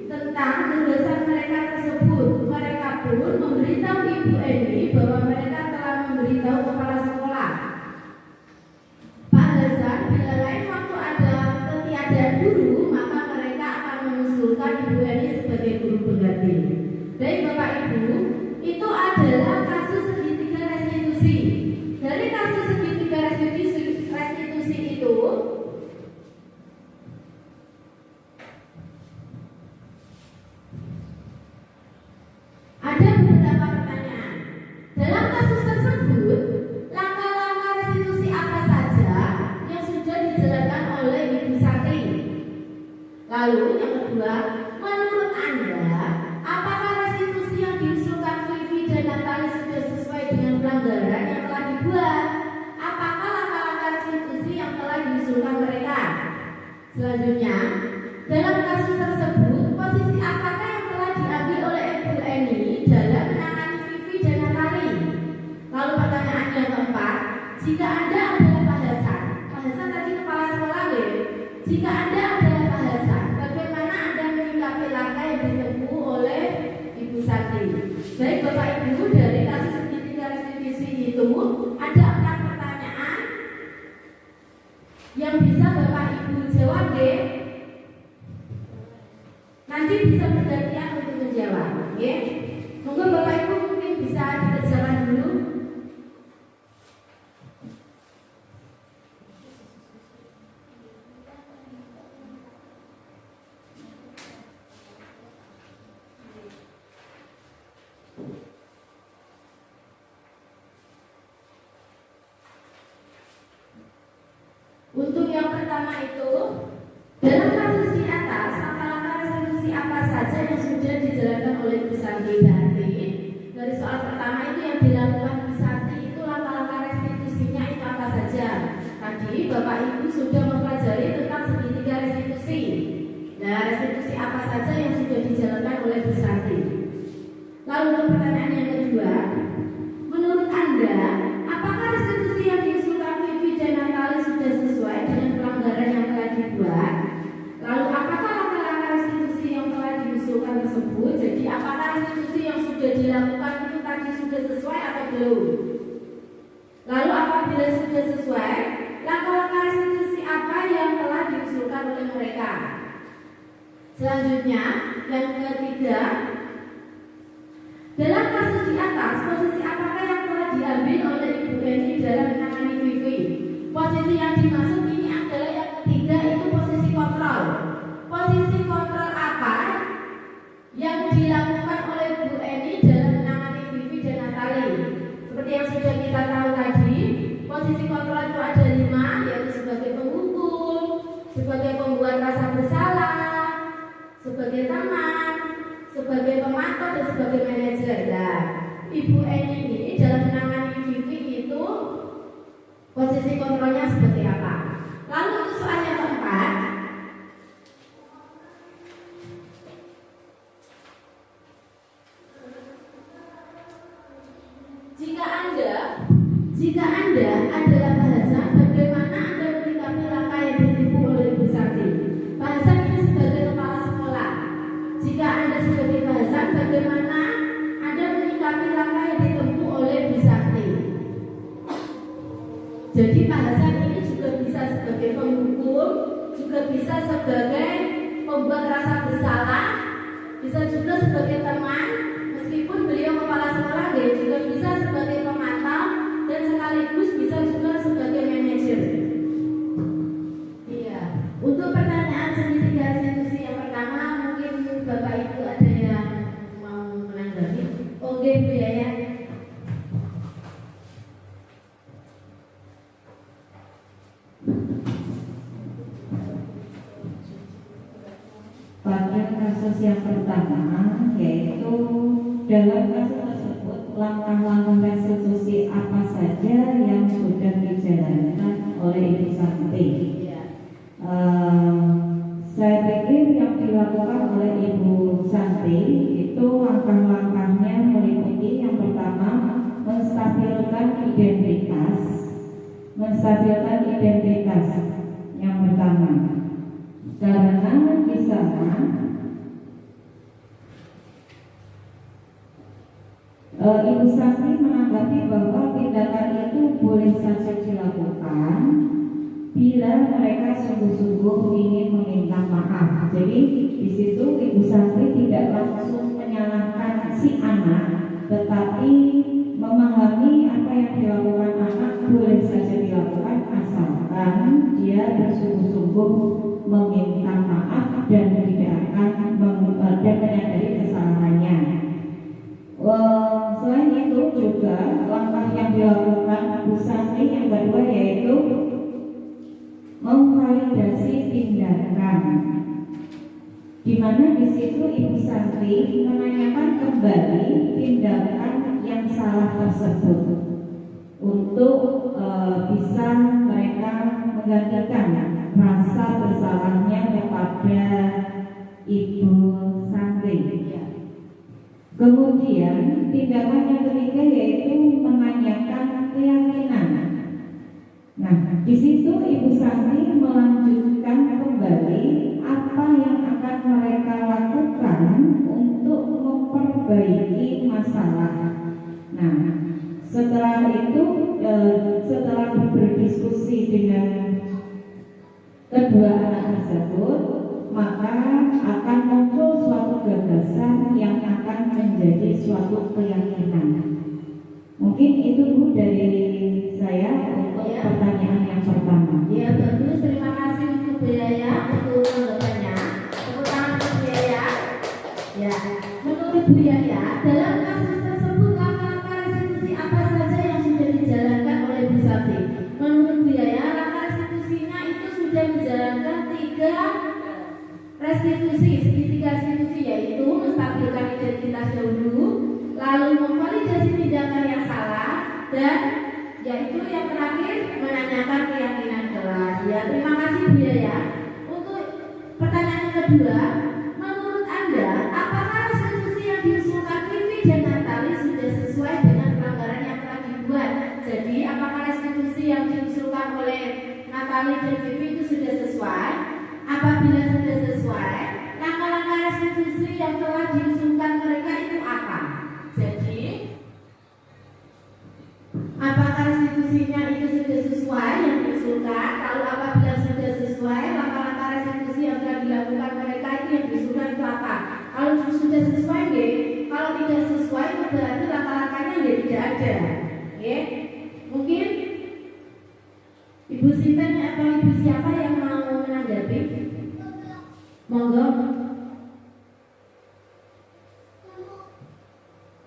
tentang gagasan mereka tersebut. Mereka pun memberitahu Ibu Eni bahwa mereka telah memberitahu kepala sekolah. Pak Hasan, bila lain waktu ada ketiadaan guru, maka mereka akan mengusulkan Ibu Eni sebagai guru pengganti. Baik Bapak Ibu, itu adalah kasus segitiga restitusi. Dari kasus segitiga restitusi itu ada beberapa pertanyaan. Dalam kasus tersebut, langkah-langkah restitusi apa saja yang sudah dijalankan oleh Ibu Sakti? Selanjutnya, dalam kasus tersebut, posisi apakah yang telah diambil oleh Ibu Eni dalam menangani Vivi dan Natali? Lalu pertanyaan yang keempat, jika Anda adalah Pak Hasan tadi kepala sekolah ya. Jika Anda adalah Pak Hasan, bagaimana Anda menyikapi langkah yang ditempuh oleh Ibu Santi? Baik Bapak Ibu, dari kasus segitiga restitusi itu ada 4 pertanyaan yang bisa Bapak Ibu jawab deh. Nanti bisa bergantian untuk menjawab, oke? Monggo Bapak Ibu mungkin bisa dikerjakan dulu. Untuk yang pertama itu, dalam kasus di atas, langkah-langkah restitusi apa saja yang sudah dijalankan oleh Bu Santi? Berarti dari soal pertama itu yang dilakukan Bu Santi itu langkah-langkah restitusinya itu apa saja? Tadi Bapak Ibu sudah mempelajari tentang segitiga restitusi. Nah, restitusi apa saja yang sudah dijalankan oleh Bu Santi? Lalu untuk pertanyaan yang kedua, menurut Anda, apakah restitusi yang diusulkan Vivi dan Natali sudah sesuai dengan pelanggaran yang telah dibuat? Lalu apakah langkah-langkah restitusi yang telah diusulkan tersebut? Jadi apakah restitusi yang sudah dilakukan itu tadi sudah sesuai atau belum? Lalu apabila sudah sesuai, langkah-langkah restitusi apa yang telah diusulkan oleh mereka? Selanjutnya, yang ketiga, dalam kasus di atas, posisi apakah yang telah diambil oleh Ibu Eni dalam menangani Vivi? Posisi yang dimaksud ini adalah yang ketiga, itu posisi kontrol. Posisi kontrol apa yang dilakukan oleh Bu Eni dalam menangani Vivi dan Natali? Seperti yang sudah kita tahu tadi, posisi kontrol itu ada 5, yaitu sebagai penghukum, sebagai pembuat rasa bersalah, sebagai teman, sebagai pemantau, dan sebagai manajer. Nah, Ibu Eni ini dalam menangani Vivi itu posisi kontrolnya seperti apa? Lalu untuk soal yang keempat, jika Anda adalah Pak Hasan, bagaimana Anda menyikapi langkah yang ditempuh oleh Ibu Santi? Pak Hasan ini sebagai kepala sekolah. Jika Anda sebagai Pak Hasan, bagaimana Anda menyikapi langkah yang ditempuh oleh Bu Santi? Jadi Pak Hasan ini juga bisa sebagai penghukum, juga bisa sebagai pembuat rasa bersalah, bisa juga sebagai teman, meskipun beliau kepala sekolah, dia juga bisa sebagai pemantau, dan sekaligus bisa juga sebagai manajer. Iya. Untuk pertanyaan segitiga restitusi yang pertama, mungkin Bapak Ibu ada yang mau menanggapi? Oke Bu ya. Pada kasus yang pertama, yaitu dalam kasus tersebut langkah-langkah restitusi apa saja yang sudah dijalankan oleh Ibu Santi? Saya pikir yang dilakukan oleh Ibu Santi itu langkah-langkahnya meliputi yang pertama menstabilkan identitas yang pertama. Karena di sana Ibu Santi menanggapi bahwa tindakan itu boleh saja dilakukan bila mereka sungguh-sungguh ingin meminta maaf. Jadi di situ Ibu Santi tidak langsung menyalahkan si anak, tetapi memahami apa yang dilakukan anak boleh saja dilakukan asalkan dia bersungguh-sungguh meminta maaf dan tidak akan dan menyadari kesalahannya. Selain itu juga langkah yang dilakukan Bu Santi yang kedua yaitu memvalidasi tindakan, di mana di situ Ibu Santi menanyakan kembali tindakan yang salah tersebut untuk bisa mereka menggantikan rasa bersalahnya kepada Ibu Santi. Kemudian tindakan yang ketiga yaitu menanyakan keyakinan. Nah, di situ Ibu Santi melanjutkan kembali apa yang akan mereka lakukan untuk memperbaiki masalah. Nah, setelah itu setelah berdiskusi dengan kedua anak tersebut, maka akan muncul suatu gagasan yang akan menjadi suatu keyakinan. Mungkin itu Bu dari saya untuk pertanyaan yang pertama. Ya, bagus. Terima kasih untuk Bu Yaya untuk tanggapannya. Tepuk tangan untuk Bu Yaya. Ya, menurut Bu Yaya, dalam kasus tersebut langkah-langkah restitusi apa saja yang sudah dijalankan oleh Bu Santi? Menurut Bu Yaya, langkah restitusinya itu sudah menjalankan 3 restitusi, segitiga restitusi, yaitu menstabilkan identitas dahulu, lalu memvalidasi tindakan yang salah, dan yaitu yang terakhir menanyakan keyakinan kelas. Ya, terima kasih Bu Yaya. Untuk pertanyaan yang kedua, menurut Anda, apakah restitusi yang diusulkan Vivi dan Natali sudah sesuai dengan pelanggaran yang telah dibuat? Jadi, apakah restitusi yang diusulkan oleh Natali dan Vivi itu sudah sesuai? Apabila sudah sesuai, langkah-langkah restitusi yang telah diusulkan mereka itu apa? Jadi, apakah restitusinya itu sudah sesuai yang diusulkan? Lalu apabila sudah sesuai, langkah-langkah restitusi yang telah dilakukan mereka itu yang diusulkan itu apa? Kalau sudah sesuai, kalau tidak sesuai, berarti langkah-langkahnya tidak ada. Mungkin Ibu Sinten atau Ibu siapa yang mau menanggapi? Monggo.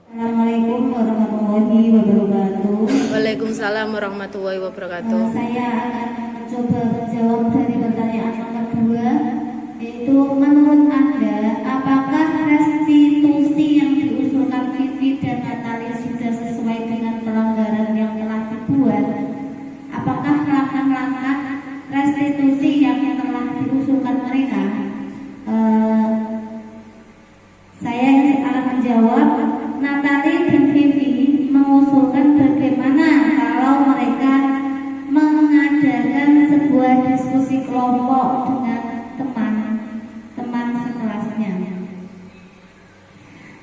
Assalamualaikum warahmatullahi wabarakatuh. Waalaikumsalam warahmatullahi wabarakatuh. Saya akan mencoba menjawab dari pertanyaan nomor 2, yaitu menurut Anda, apakah restitusi yang diusulkan Vivi dan Natali sudah sesuai dengan pelanggaran yang telah dibuat? Apakah langkah-langkah restitusi yang telah diusulkan mereka? Saya akan menjawab. Natali dan Vivi mengusulkan bagaimana kalau mereka mengadakan sebuah diskusi kelompok dengan teman sekelasnya.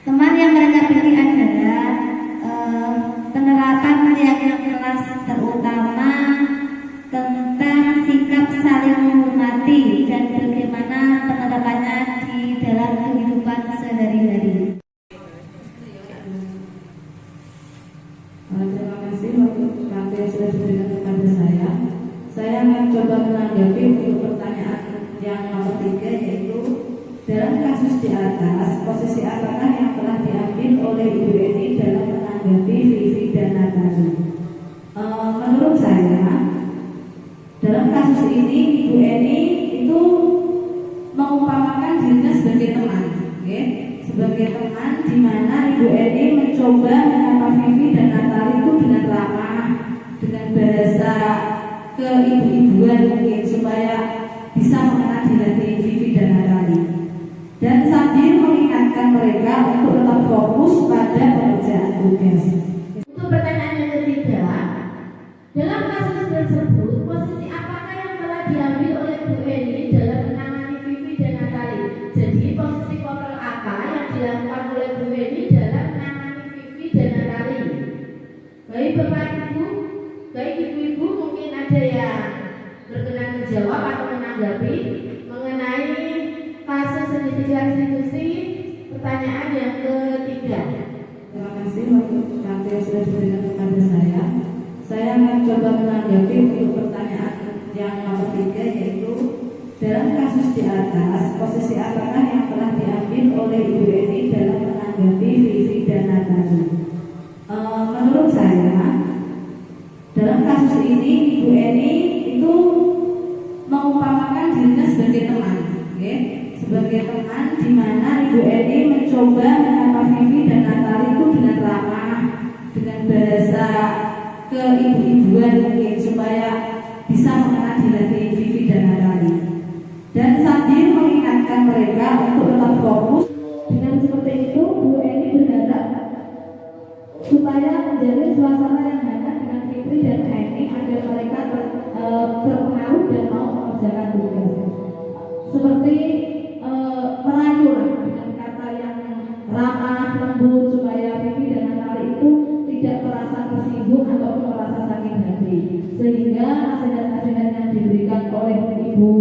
Teman yang mereka pilih adalah penerapan keyakinan kelas, terutama tentang sikap saling menghormati dan bagaimana penerapannya di dalam kehidupan sehari-hari. Terima kasih waktu yang sudah diberikan kepada saya. Saya akan coba menanggapi untuk pertanyaan yang nomor 3, yaitu dalam kasus di atas, posisi apakah yang telah diambil oleh Ibu Eni dalam menanggapi Vivi dan Natali? Menurut saya, dalam kasus ini Ibu Eni itu mengumpamakan dirinya sebagai teman, sebagai teman di mana Ibu Eni mencoba menyapa Vivi dan Natali itu dengan ramah, dengan bahasa keibu-ibuan mungkin, supaya bisa mengenal hati Vivi dan Natali, dan sambil mengingatkan mereka untuk tetap fokus pada pekerjaan tugas. Untuk pertanyaan yang ketiga, dalam kasus tersebut, posisi apakah yang telah diambil oleh Bu Eni dalam menangani Vivi dan Natali? Jadi, posisi kontrol apa yang dilakukan oleh Bu Eni dalam menangani Vivi dan Natali? Baik Bapak Ibu, baik Ibu-ibu, mungkin ada yang berkenan menjawab atau menanggapi mengenai kasus segitiga restitusi pertanyaan yang ketiga. Terima kasih waktu yang sudah diberikan kepada saya. Saya akan coba menanggapi untuk pertanyaan yang nomor 3, yaitu dalam kasus di atas, posisi apakah yang telah diambil oleh Ibu Eni dalam menanggapi Vivi dan Natali? Menurut saya, dalam kasus ini Ibu Eni itu mengumpamakan dirinya sebagai teman, sebagai teman di mana Ibu Eni mencoba menyapa Vivi dan Natali itu dengan ramah, dengan bahasa keibu-ibuan mungkin, supaya bisa mengenal hati Vivi dan Natali, fokus. Dengan seperti itu Bu Eni berharap supaya menjalin suasana yang hangat dengan Fitri dan Eni agar mereka terpengaruh dan mau mengerjakan tugas. Seperti merayu lah dengan kata yang ramah, lembut supaya Vivi dan Natali itu tidak merasa tersinggung atau merasa sakit hati, sehingga nasihat-nasihat yang diberikan oleh Ibu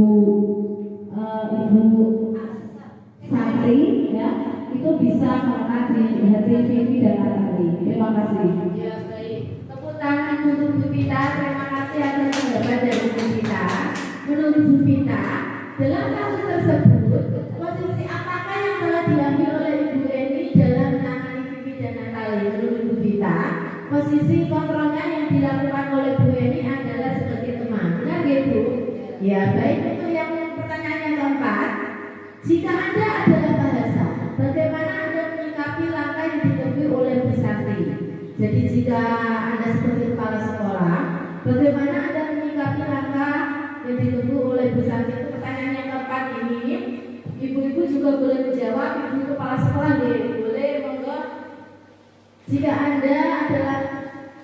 Santri ya itu bisa mengena di hati Vivi dan Natali. Terima kasih. Ya baik, tepuk tangan untuk Bu Pita. Terima kasih atas pendapat dari Bu Pita. Menurut Bu Pita, dalam kasus tersebut, posisi apakah yang telah diambil oleh Ibu Eni dalam menangani Vivi dan Natali? Menurut Bu Pita, posisi kontrolnya yang dilakukan oleh Bu Eni adalah sebagai teman. Benar gitu? Ya baik, untuk yang pertanyaan yang keempat, jika Anda adalah bahasa, bagaimana Anda menyikapi langkah yang ditempuh oleh Bu Santi? Jadi jika Anda seperti kepala sekolah, bagaimana Anda menyikapi langkah yang ditempuh oleh Bu Santi? Itu pertanyaan yang keempat ini. Ibu-ibu juga boleh menjawab, ibu kepala sekolah boleh, monggo. Jika Anda adalah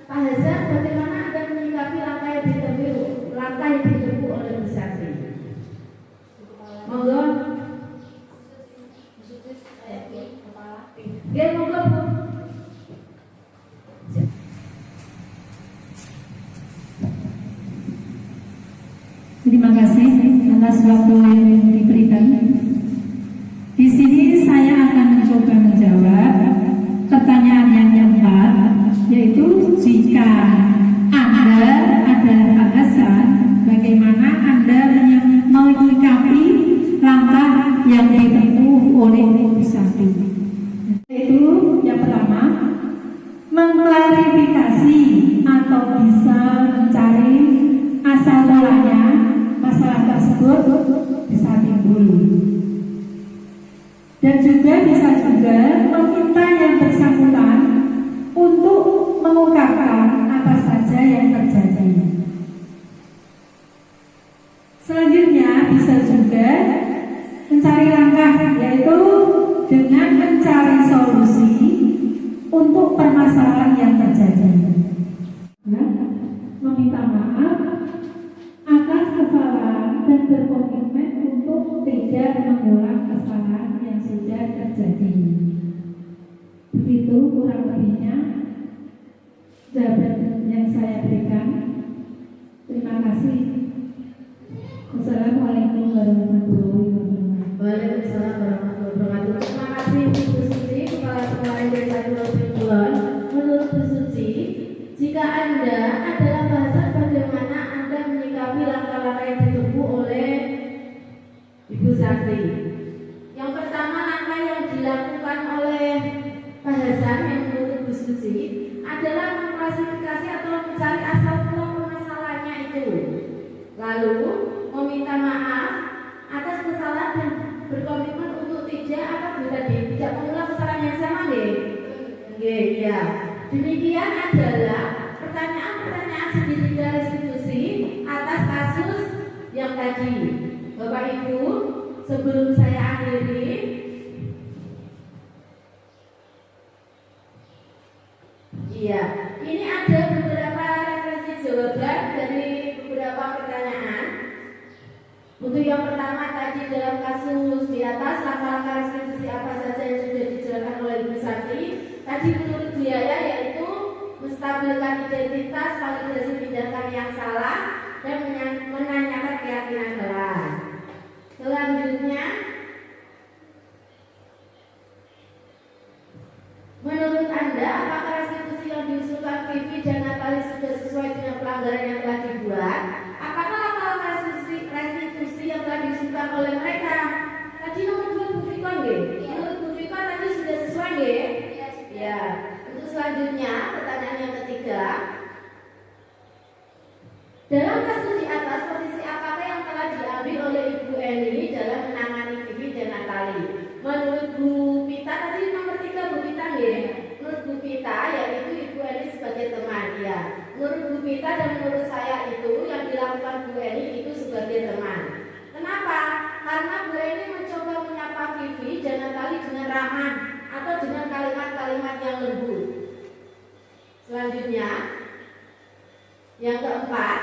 Pak Hazan, bagaimana Anda menyikapi langkah yang ditempuh oleh Bu Santi? Monggo. Ya, monggo Bu. Terima kasih atas waktu yang diberikan. Di sini saya akan mencoba menjawab pertanyaan yang keempat, yaitu jika Anda adalah Pak Hasan, bagaimana Anda menyikapi langkah yang ditempuh oleh Bu Santi? Yaitu yang pertama, mengklarifikasi atau bisa mencari asal mulanya masalah tersebut bisa timbul, dan juga bisa meminta yang bersangkutan untuk mengungkapkan apa saja yang terjadi. Selanjutnya bisa juga mencari langkah, yaitu dengan mencari solusi untuk permasalahan yang terjadi. Meminta maaf atas kesalahan dan berkomitmen untuk tidak mengulang kesalahan yang sudah terjadi. Begitu kurang lebihnya jawaban yang saya berikan. Terima kasih. Wassalamualaikum warahmatullahi wabarakatuh. Waalaikumsalam warahmatullahi wabarakatuh. Terima kasih Bu Suci, Kepala Sekolah Desa Pulau Kulon. Menurut Bu Suci, jika Anda adalah bahasa, bagaimana Anda menyikapi langkah-langkah yang ditempuh oleh Ibu Santi? Yang pertama, langkah yang dilakukan oleh Pak Hasan yang menurut Bu Suci adalah mengklasifikasi atau mencari asal mula permasalahannya itu, lalu meminta maaf atas kesalahan dan berkomitmen untuk tidak mengulang kesalahan yang sama, ya. Demikian adalah pertanyaan-pertanyaan sedikit dari institusi atas kasus yang tadi. Bapak Ibu, sebelum saya akhiri, ini ada beberapa referensi jawaban dari beberapa pertanyaan. Untuk yang pertama tadi dalam kasus di atas, langkah-langkah restitusi apa saja yang sudah dijelaskan oleh Ibu Santi. Tadi menurut biaya yaitu menstabilkan identitas, validasi tindakan yang salah, dan menanyakan keyakinan kelas. Selanjutnya, menurut Anda, apakah restitusi yang diusulkan Vivi dan Natali sudah sesuai dengan pelanggaran yang telah dibuat? Apakah langkah-langkah restitusi yang telah diusulkan oleh mereka? Tadi nomor 2 Bu Viko, menurut Bu Viko tadi sudah sesuai, ya. Untuk selanjutnya, pertanyaan yang ketiga, dalam kasus di atas, posisi apakah yang telah diambil oleh Ibu Eni dalam menangani Vivi dan Natali? Menurut Bu Pita tadi nomor 3 Bu Pita, menurut Bu Pita yaitu Ibu Eni sebagai teman, ya. Menurut Bu Pita dan menurut saya itu yang dilakukan Bu Eni itu sebagai teman. Kenapa? Karena Bu Eni mencoba menyapa Vivi dan Natali yang lembut. Selanjutnya, yang keempat,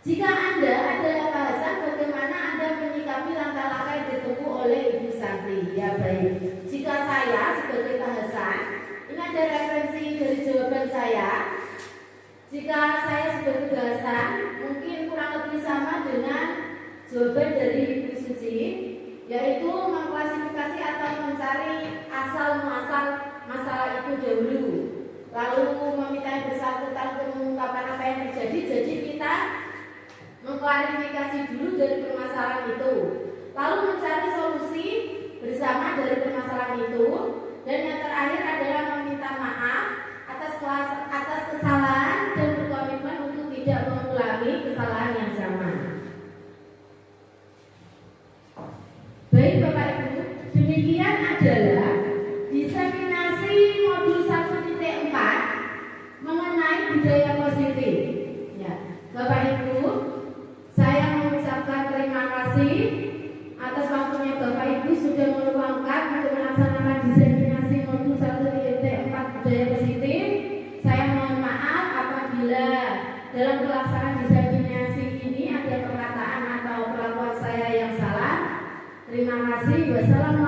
jika Anda adalah bahasan, bagaimana Anda menyikapi langkah-langkah yang ditempuh oleh Ibu Santi? Ya baik, jika saya sebagai bahasan, ini ada referensi dari jawaban saya. Jika saya sebagai bahasan, mungkin kurang lebih sama dengan jawaban dari Ibu Suci, yaitu mengklasifikasi atau mencari asal-muasal masalah itu dahulu, lalu meminta yang bersangkutan untuk mengungkapkan apa yang terjadi. Jadi kita mengklarifikasi dulu dari permasalahan itu, lalu mencari solusi bersama dari permasalahan itu, dan yang terakhir adalah meminta maaf atas kesalahan dan berkomitmen untuk tidak mengulangi kesalahan yang sama. Baik Bapak Ibu, demikian adalah diseminasi modul 1.4 mengenai budaya positif. Ya, Bapak Ibu, saya mengucapkan terima kasih atas waktunya Bapak Ibu sudah meluangkan untuk melaksanakan diseminasi modul 1.4 budaya positif. Saya mohon maaf apabila dalam pelaksanaan diseminasi ini ada perkataan atau perlakuan saya yang salah. Terima kasih. Wassalamualaikum